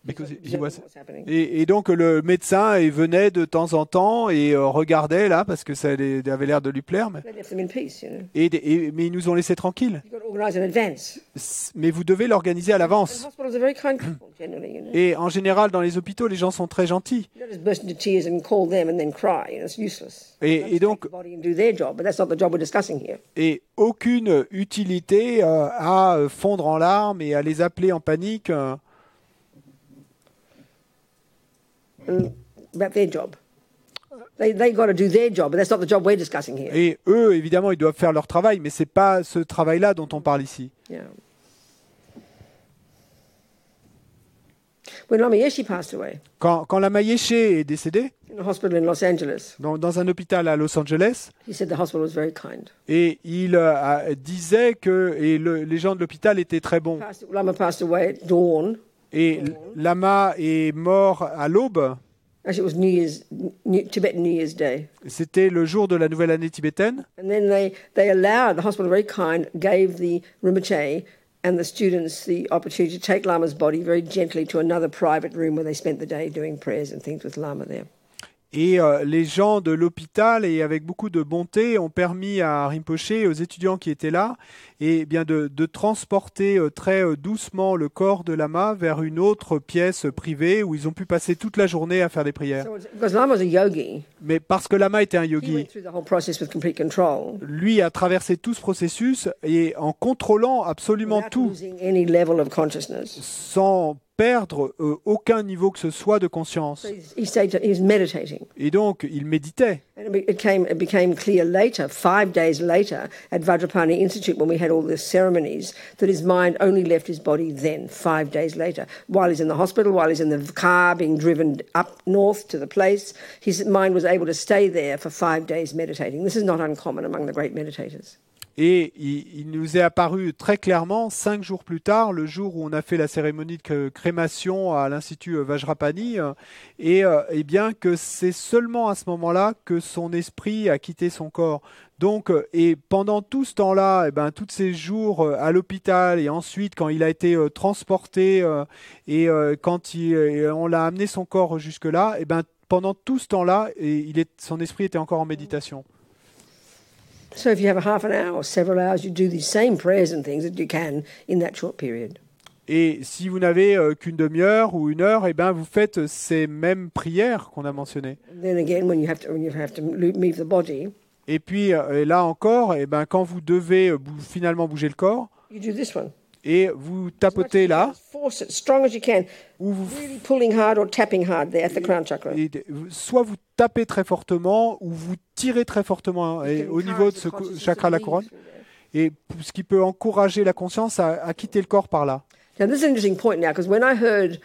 Because he Observing was- what's happening. Et donc le médecin venait de temps en temps et regardait là parce que ça avait l'air de lui plaire. They left them in peace, you know. Mais ils nous ont laissés tranquilles. You've got to organise in advance. Mais vous devez l'organiser à And l'avance. hospitals are very kind people generally, you know. Et en général, dans les hôpitaux, les gens sont très gentils. You don't just burst into tears and call them and then cry. You know, it's useless. Et They donc- take the body and do their job, but that's not the job we're discussing here. Et aucune utilité à fondre en larmes et à les appeler en panique. About their job. They got to do their job, but that's not the job we're discussing here. Et eux, évidemment, ils doivent faire leur travail, mais c'est pas ce travail-là dont on parle ici. Yeah. When Lama Yeshe passed away Quand Lama Yeshe est décédé, in a hospital in Los Angeles, dans un hôpital à Los Angeles, he said the hospital was very kind. et il disait que les gens de l'hôpital étaient très bons. Lama passed away at dawn. Et Lama est mort à l'aube. Actually, it was Tibetan New Year's Day. C'était le jour de la nouvelle année tibétaine. And then they allowed, the hospital, very kind, gave the Rinpoche and the students the opportunity to take Lama's body very gently to another private room where they spent the day doing prayers and things with Lama there. Et les gens de l'hôpital, et avec beaucoup de bonté, ont permis à Rinpoche et aux étudiants qui étaient là bien de transporter très doucement le corps de Lama vers une autre pièce privée où ils ont pu passer toute la journée à faire des prières. So because Lama was a yogi, Mais parce que Lama était un he went yogi, through the whole process with complete control, lui a traversé tout ce processus et en contrôlant absolument without tout, losing any level of consciousness. sans perdre aucun niveau que ce soit de conscience. So he was meditating. Et donc, il méditait. And it became clear later, 5 days later, at Vajrapani Institute, when we had all the ceremonies, that his mind only left his body then, 5 days later. While he's in the hospital, while he's in the car being driven up north to the place, his mind was able to stay there for 5 days meditating. This is not uncommon among the great meditators. Et il nous est apparu très clairement 5 jours plus tard, le jour où on a fait la cérémonie de crémation à l'Institut Vajrapani, et bien que c'est seulement à ce moment-là que son esprit a quitté son corps. Donc, et pendant tout ce temps-là, tous ces jours à l'hôpital, et ensuite quand il a été transporté quand on l'a amené son corps jusque-là, pendant tout ce temps-là, son esprit était encore en méditation. So if you have a half an hour or several hours, you do these same prayers and things that you can in that short period. Et si vous n'avez qu'une demi-heure ou une heure, vous faites ces mêmes prières qu'on a mentionnées. And then again, when you have to move the body, Et puis là encore, quand vous devez finalement bouger le corps, you do this one. et vous tapotez là, Force it strong as you can. ou vous, Really pulling hard or tapping hard there at the crown chakra. soit vous tapez très fortement, ou vous tirez très fortement au niveau de ce chakra de la couronne, et ce qui peut encourager la conscience à quitter le corps par là. Now, this is an interesting point now, because when I heard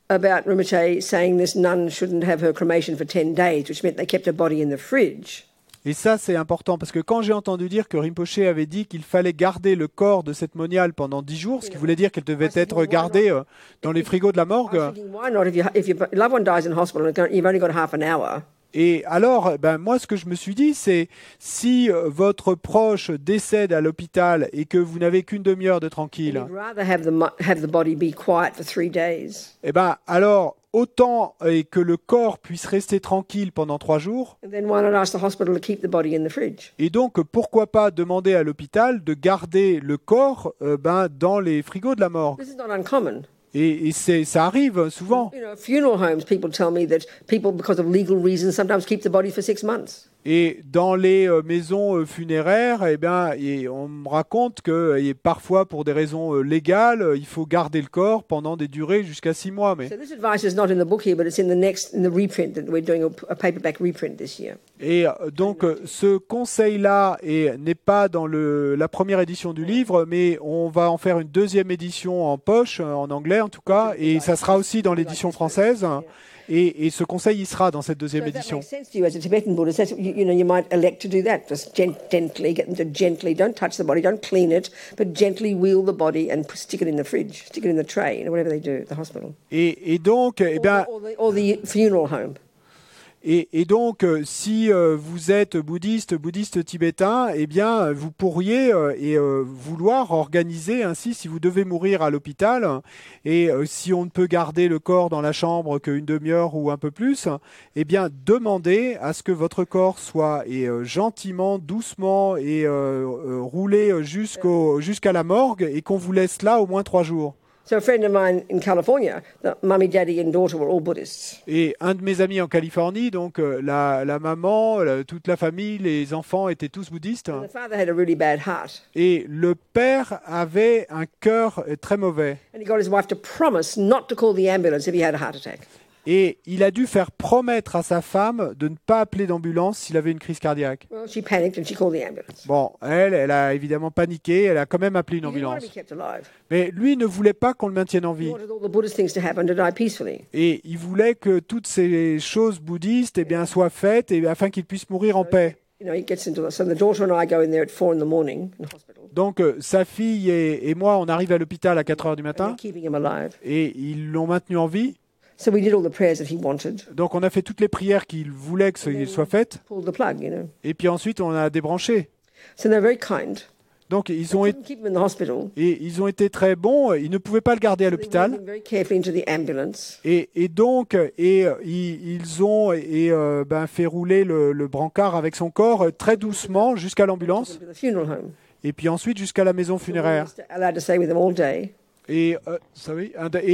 about Rinpoche saying this nun shouldn't have her cremation for 10 days, which meant they kept her body in the fridge, Et ça, c'est important, parce que quand j'ai entendu dire que Rinpoche avait dit qu'il fallait garder le corps de cette moniale pendant 10 jours, ce qui voulait dire qu'elle devait être gardée dans les frigos de la I morgue. was thinking, why not, if your loved one dies in hospital and you've only got half an hour, Et alors, moi, ce que je me suis dit, c'est si votre proche décède à l'hôpital et que vous n'avez qu'une demi-heure de tranquille, you'd rather have the body be quiet for 3 days, alors autant que le corps puisse rester tranquille pendant 3 jours. and then why not ask the hospital to keep the body in the fridge? Et donc, pourquoi pas demander à l'hôpital de garder le corps dans les frigos de la morgue. This is not uncommon. Et ça arrive souvent. You know, funeral homes, people tell me that people, because of legal reasons, sometimes keep the body for 6 months. Et dans les maisons funéraires, eh bien, on me raconte que parfois, pour des raisons légales, il faut garder le corps pendant des durées jusqu'à 6 mois. Mais... So this advice is not in the book here, but it's in the reprint that we're doing a paperback reprint this year. Et donc, ce conseil-là n'est pas dans la première édition du livre, mais on va en faire une deuxième édition en poche, en anglais en tout cas, et ça sera aussi dans l'édition française. Et ce conseil, il sera dans cette deuxième édition. So if that makes sense to you as a Tibetan Buddhist, you might elect to do that. Just gently, get them to gently, don't touch the body, don't clean it, but gently wheel the body and stick it in the fridge, stick it in the tray, whatever they do at the hospital. Et donc, eh bien, or the funeral home. Et donc, si vous êtes bouddhiste tibétain, eh bien, vous pourriez vouloir organiser ainsi, si vous devez mourir à l'hôpital, et si on ne peut garder le corps dans la chambre qu'une demi-heure ou un peu plus, eh bien, demandez à ce que votre corps soit gentiment, doucement roulé jusqu'à la morgue et qu'on vous laisse là au moins 3 jours. So a friend of mine in California, the mummy, daddy and daughter were all Buddhists. Et un de mes amis en Californie, donc la maman, toute la famille, les enfants étaient tous bouddhistes. And the father had a really bad heart. Et le père avait un cœur très mauvais. And he got his wife to promise not to call the ambulance if he had a heart attack. Et il a dû faire promettre à sa femme de ne pas appeler d'ambulance s'il avait une crise cardiaque. Well, she panicked and she called the ambulance. Bon, elle a évidemment paniqué, elle a quand même appelé une He didn't want ambulance. to be kept alive. Mais lui ne voulait pas qu'on le maintienne en He vie. wanted all the Buddhist things to happen to die peacefully. Et il voulait que toutes ces choses bouddhistes soient faites afin qu'il puisse mourir en paix. You know, he gets into so the daughter and I go in there at 4 in the morning in the hospital. Donc sa fille et moi, on arrive à l'hôpital à 4 heures du And matin they're keeping him alive. et ils l'ont maintenu en vie. So we did all the prayers that he wanted. Donc on a fait toutes les prières qu'il voulait que soient faites. Pulled the plug, you know. Et puis ensuite, on a débranché. So they're very kind. Donc ils ont été... Keep him in the hospital. Et ils ont été très bons, ils ne pouvaient pas le garder à They l'hôpital. wheeled him very carefully into the ambulance. Et donc, ils ont fait rouler le brancard avec son corps très doucement jusqu'à l'ambulance. To the funeral home. Et puis ensuite jusqu'à la maison funéraire. We were allowed to stay with him all day. Et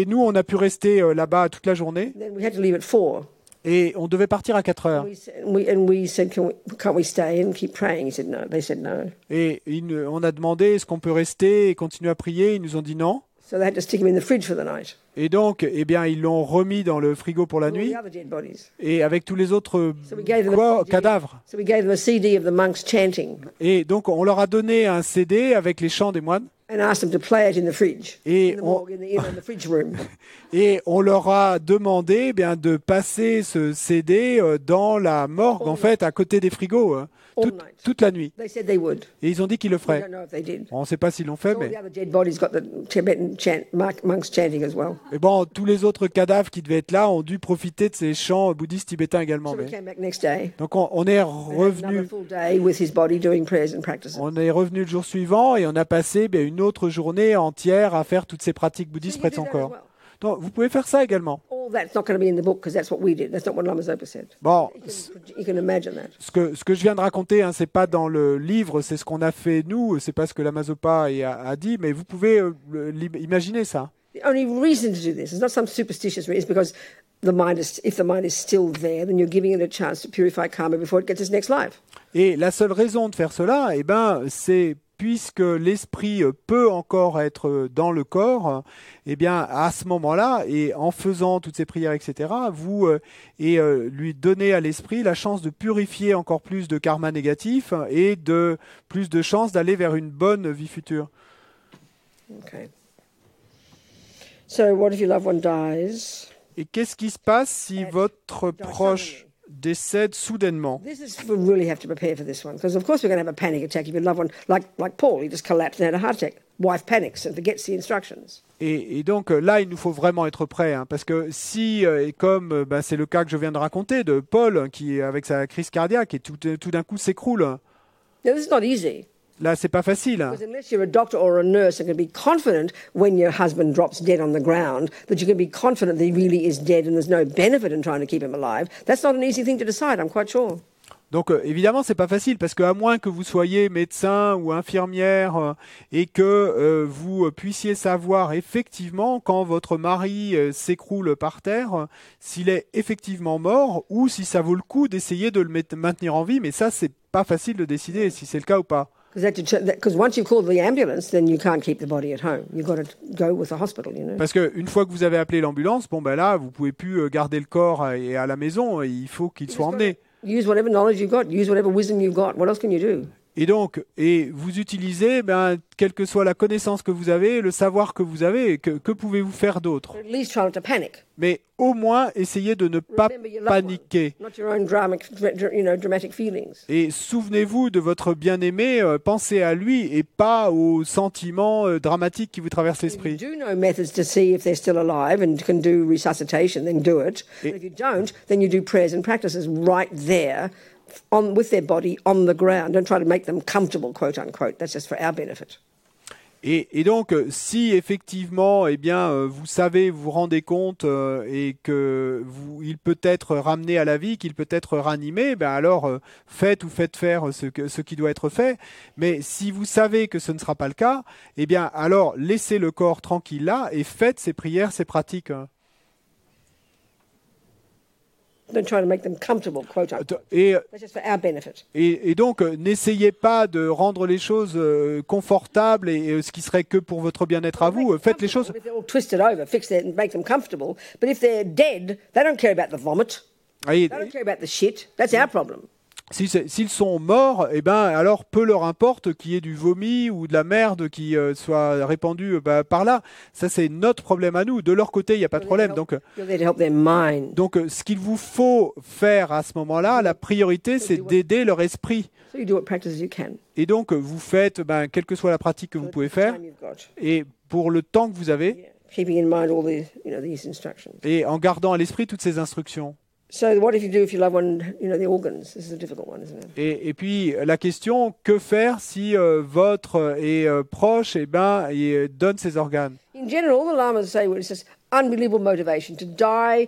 nous, on a pu rester là-bas toute la journée. Then we had to leave at 4. Et on devait partir à 4 heures. We said, can't we stay and keep praying? He said no. They said no. Et on a demandé, est-ce qu'on peut rester et continuer à prier? Ils nous ont dit non. So they had to stick him in the fridge for the night. Et donc, eh bien, ils l'ont remis dans le frigo pour la All nuit. the other dead bodies. Et avec tous les autres So we gave them a CD. cadavres. So we gave them a CD of the monks chanting Et donc, on leur a donné un CD avec les chants des moines. and asked them to play it in the fridge. Et In the morgue, in the fridge room. Et on leur a demandé de passer ce CD dans la morgue, en fait, à côté des frigos, toute la nuit. They said they would. Et ils ont dit qu'ils le We feraient. don't know if they did. On ne sait pas s'ils l'ont fait, All mais... the other dead bodies got the Tibetan monks chanting as well. Et bon, tous les autres cadavres qui devaient être là ont dû profiter de ces chants bouddhistes tibétains également. So we came back next day. Donc on est Another revenu... full day with his body doing prayers and practices. On est revenu le jour suivant et on a passé une autre journée entière à faire toutes ces pratiques bouddhistes près de son corps. Donc, vous pouvez faire ça également. All that's not going to be in the book because that's what we did. That's not what Lama Zopa said. Bon, You can imagine that. ce que je viens de raconter, c'est pas dans le livre, c'est ce qu'on a fait nous, c'est pas ce que Lama Zopa a dit, mais vous pouvez imaginer ça. The only reason to do this is not some superstitious reason. It's because if the mind is still there, then you're giving it a chance to purify karma before it gets its next life. Et la seule raison de faire cela, c'est puisque l'esprit peut encore être dans le corps, à ce moment-là, et en faisant toutes ces prières, etc., vous lui donnez à l'esprit la chance de purifier encore plus de karma négatif et plus de chances d'aller vers une bonne vie future. Okay. So what if your loved one dies? Et qu'est-ce qui se passe si votre proche décède soudainement? This is we really have to prepare for this one because of course we're going to have a panic attack if your loved one, like Paul, he just collapsed and had a heart attack. Wife panics and forgets the instructions. Et donc là, il nous faut vraiment être prêts, parce que si, comme c'est le cas que je viens de raconter de Paul, qui avec sa crise cardiaque et tout d'un coup s'écroule. Now this is not easy. Là, c'est pas facile. Because unless you're a doctor or a nurse and can be confident when your husband drops dead on the ground, that you can be confident that he really is dead and there's no benefit in trying to keep him alive, that's not an easy thing to decide, I'm quite sure. Donc évidemment, c'est pas facile parce qu'à moins que vous soyez médecin ou infirmière et que vous puissiez savoir effectivement quand votre mari s'écroule par terre, s'il est effectivement mort ou si ça vaut le coup d'essayer de le maintenir en vie. Mais ça, c'est pas facile de décider si c'est le cas ou pas. Because once you've called the ambulance, then you can't keep the body at home. You've got to go with the hospital, you know. Parce qu'une fois que vous avez appelé l'ambulance, bon ben là, vous pouvez plus garder le corps à la maison. Il faut qu'il soit emmené. Use whatever knowledge you've got. Use whatever wisdom you've got. What else can you do? Et donc, vous utilisez, quelle que soit la connaissance que vous avez, le savoir que vous avez, que pouvez-vous faire d'autre? At least try not to panic. Mais au moins, essayez de ne pas paniquer. Not your own dramatic feelings. Et souvenez-vous de votre bien-aimé, pensez à lui et pas aux sentiments dramatiques qui vous traversent l'esprit. If you do know methods to see if they're still alive and can do resuscitation, then do it. But if you don't, then you do prayers and practices right there. With their body on the ground. Don't try to make them comfortable, quote unquote. That's just for our benefit. Et donc, si effectivement, vous savez, vous vous rendez compte et que il peut être ramené à la vie, qu'il peut être ranimé, alors faites faire ce qui doit être fait. Mais si vous savez que ce ne sera pas le cas, alors laissez le corps tranquille là et faites ces prières, ces pratiques. Don't try to make them comfortable, quote unquote. That's just for our benefit. Et donc, n'essayez pas de rendre les choses confortables et ce qui serait que pour votre bien-être à vous. Faites les choses. If they're all twisted over, fix it and make them comfortable. But if they're dead, they don't care about the vomit. They don't care about the shit. That's our problem. S'ils sont morts, alors peu leur importe qu'il y ait du vomi ou de la merde qui soit répandue par là. Ça, c'est notre problème à nous. De leur côté, il n'y a pas de problème. Donc, ce qu'il vous faut faire à ce moment-là, la priorité, c'est d'aider leur esprit. Et donc, vous faites, quelle que soit la pratique que vous pouvez faire, et pour le temps que vous avez, et en gardant à l'esprit toutes ces instructions. So what if you love one, the organs? This is a difficult one, isn't it? Et puis la question, que faire si votre proche donne ses organes? In general, all the lamas say it's just unbelievable motivation to die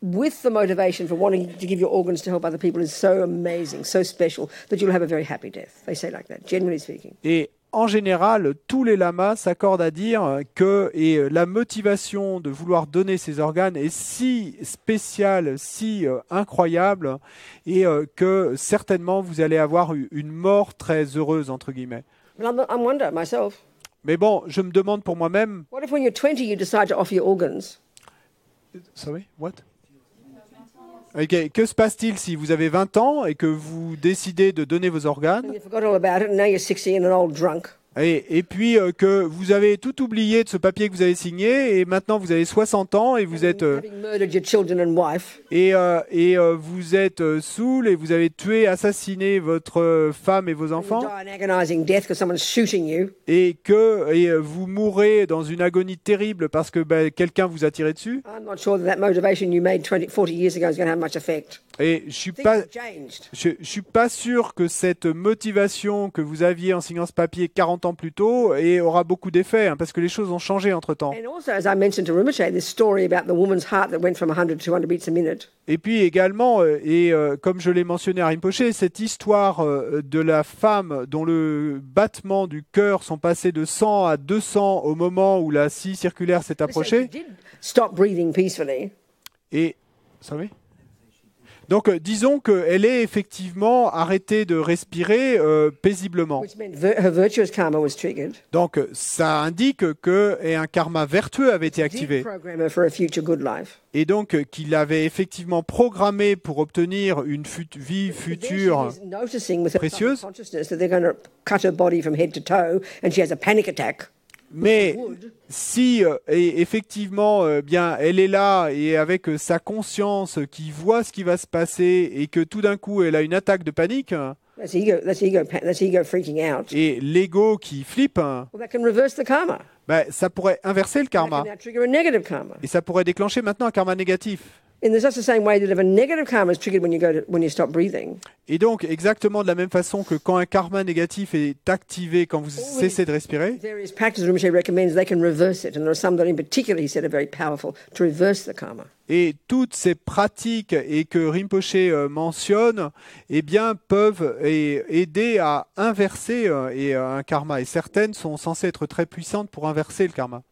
with the motivation for wanting to give your organs to help other people is so amazing, so special that you'll have a very happy death. They say like that, generally speaking. Et en général, tous les lamas s'accordent à dire que la motivation de vouloir donner ses organes est si spéciale, si incroyable, et que certainement vous allez avoir une mort très heureuse, entre guillemets. But I wonder myself. Mais bon, je me demande pour moi-même. What if when you're 20 you decide to offer your organs? Sorry, what? Okay. Que se passe-t-il si vous avez 20 ans et que vous décidez de donner vos organes et puis que vous avez tout oublié de ce papier que vous avez signé et maintenant vous avez 60 ans et vous êtes vous êtes saoul et vous avez tué, assassiné votre femme et vos enfants et que vous mourrez dans une agonie terrible parce que quelqu'un vous a tiré dessus. Et je suis pas sûr que cette motivation que vous aviez en signant ce papier 40 ans plus tôt aura beaucoup d'effet, parce que les choses ont changé entre-temps. Et puis également, comme je l'ai mentionné à Rinpoche, cette histoire de la femme dont le battement du cœur sont passés de 100 à 200 au moment où la scie circulaire s'est approchée. Et sorry. Donc, disons qu'elle est effectivement arrêtée de respirer paisiblement. Donc, ça indique qu'un karma vertueux avait été activé. Et donc, qu'il avait effectivement programmé pour obtenir une vie future précieuse. Mais si effectivement elle est là et avec sa conscience qui voit ce qui va se passer et que tout d'un coup elle a une attaque de panique et l'ego qui flippe, ça pourrait inverser le karma et ça pourrait déclencher maintenant un karma négatif. In just the same way that if a negative karma is triggered when you stop breathing. Et donc, exactement de la même façon que quand un karma négatif est activé quand vous cessez de respirer, Various practices Rinpoche recommends they can reverse it, and there are some that in particular he said are very powerful to reverse the karma. et toutes ces pratiques et que Rinpoche mentionne, eh bien, peuvent aider à inverser un karma. Et certaines sont censées être très puissantes pour inverser le karma.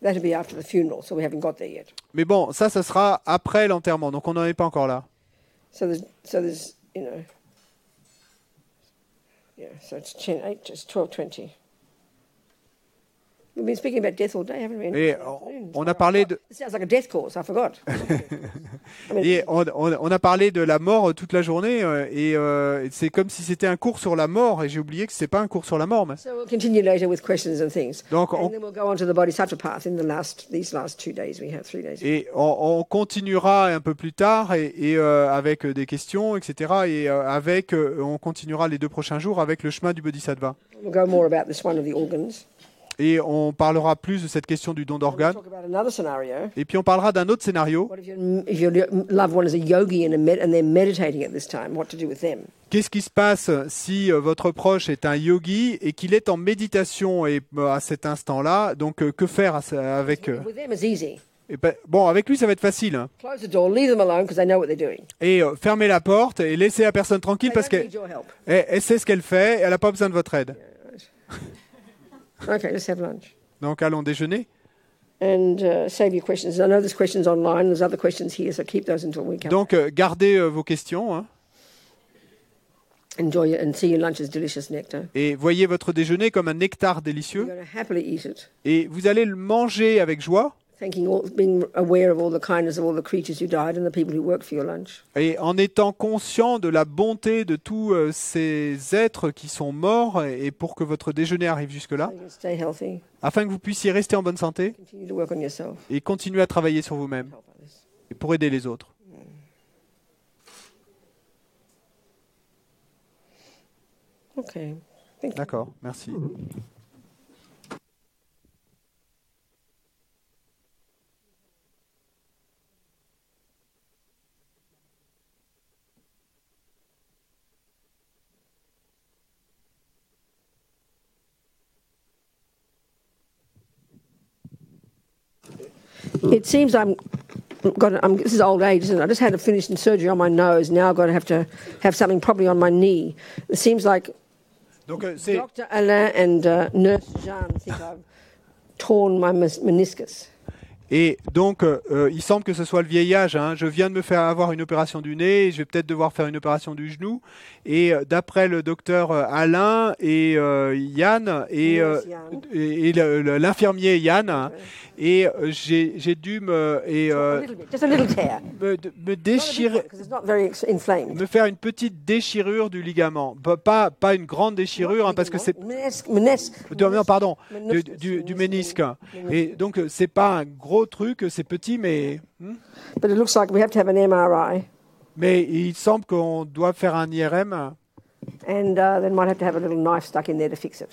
That'll be after the funeral, so we haven't got there yet. Mais bon, ça sera après l'enterrement, donc on n'en est pas encore là. So there's yeah, so it's 8, it's 12:20. We've been speaking about death all day, haven't we? Et on a parlé de... It sounds like a death course, I forgot. Et on a parlé de la mort toute la journée, et c'est comme si c'était un cours sur la mort, et j'ai oublié que c'est pas un cours sur la mort. Mais... So we'll continue later with questions and things. Donc, and then we'll go on to the Bodhisattva path in these last 2 days. We have 3 days. Et on continuera un peu plus tard, et avec des questions, etc. Et on continuera les 2 prochains jours avec le chemin du Bodhisattva. We'll go more about this one of the organs. Et on parlera plus de cette question du don d'organes. We'll talk about another scenario. Et puis on parlera d'un autre scénario. What if your loved one is a yogi and they're meditating at this time? What to do with them? Qu'est-ce qui se passe si votre proche est un yogi et qu'il est en méditation à cet instant-là? Donc que faire avec eux? With them is easy. Bon, avec lui, ça va être facile. Hein. Close the door, leave them alone because they know what they're doing. Et fermez la porte et laissez la personne tranquille They parce don't qu'elle need your help. elle sait ce qu'elle fait et elle n'a pas besoin de votre aide. Okay, let's have lunch. Donc allons déjeuner. And save your questions. I know there's questions online. There's other questions here, so keep those until we come. Donc gardez vos questions. Hein. Enjoy it and see your lunch as delicious nectar. Et voyez votre déjeuner comme un nectar You're délicieux. going to happily eat it, Et vous allez le manger avec joie. being aware of all the kindness of all the creatures who died and the people who worked for your lunch. Et en étant conscient de la bonté de tous ces êtres qui sont morts et pour que votre déjeuner arrive jusque-là, So you can stay healthy, afin que vous puissiez rester en bonne santé continue to work on yourself, et continuer à travailler sur vous-même help others. et pour aider les autres. Okay. Thank you. D'accord, merci. It seems this is old age, isn't it? I just had a finished surgery on my nose. Now I've got to have something probably on my knee. It seems like Donc c'est Dr. Alain and Nurse Jeanne think I've torn my meniscus. Et donc, il semble que ce soit le vieillage. Hein. Je viens de me faire avoir une opération du nez, je vais peut-être devoir faire une opération du genou. Et d'après le docteur Alain et Yann et l'infirmier Yann, hein, et j'ai dû Just a little tear. me déchirer, Because it's not very inflamed. me faire une petite déchirure du ligament. Pas une grande déchirure, hein, parce que c'est non, pardon, du ménisque. Et donc, c'est pas un gros truc, c'est petit, mais But it looks like we have to have an MRI, il semble qu'on doit faire un IRM. and then might have to have a little knife stuck in there to fix it.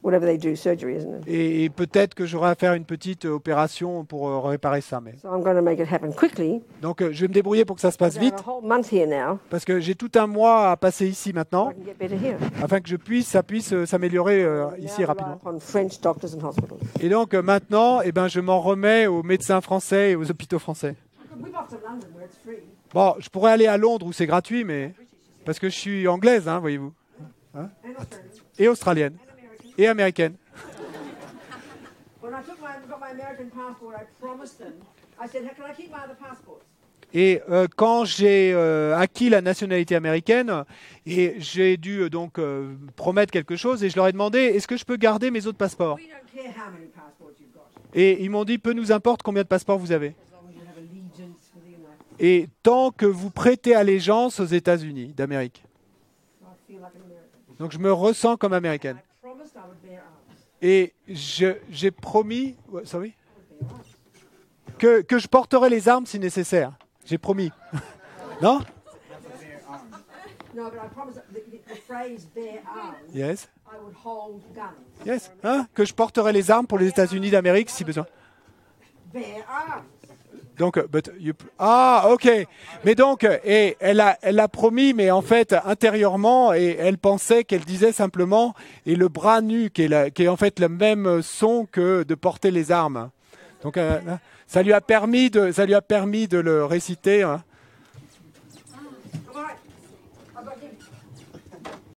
Whatever they do, surgery, isn't it? Et peut-être que j'aurai à faire une petite opération pour réparer ça. Mais... So I'm going to make it happen quickly. Donc, je vais me débrouiller pour que ça se passe I have vite, a whole month here now. parce que j'ai tout un mois à passer ici So maintenant, I can get better here. afin que ça puisse s'améliorer ici Now rapidement. rely upon French doctors and hospitals. Et donc maintenant, je m'en remets aux médecins français et aux hôpitaux français. We've off to London where it's free. Bon, je pourrais aller à Londres où c'est gratuit, mais parce que je suis anglaise, hein, voyez-vous, And Australia. et australienne, et américaine. When I got my American passport, I promised them. I said, "Can I keep my other passports?" Et quand j'ai acquis la nationalité américaine, et j'ai dû promettre quelque chose, et je leur ai demandé, est-ce que je peux garder mes autres passeports? We don't care how many passports you've got, Et ils m'ont dit, peu nous importe combien de passeports vous avez. as long as you have allegiance for the United States. Et tant que vous prêtez allégeance aux États-Unis d'Amérique. I feel like an American. Donc je me ressens comme américaine. I promised I would bear arms. Et j'ai promis que je porterai les armes si nécessaire. J'ai promis. Non? No, but I promised that the phrase "bear arms," Yes. I would hold guns. Yes. Hein? Que je porterai les armes pour les États-Unis d'Amérique si besoin. Donc, ok. Mais donc, et elle a promis, mais en fait, intérieurement, et elle pensait qu'elle disait simplement, et le bras nu, qui est en fait le même son que de porter les armes. Donc, ça lui a permis de le réciter. Hein.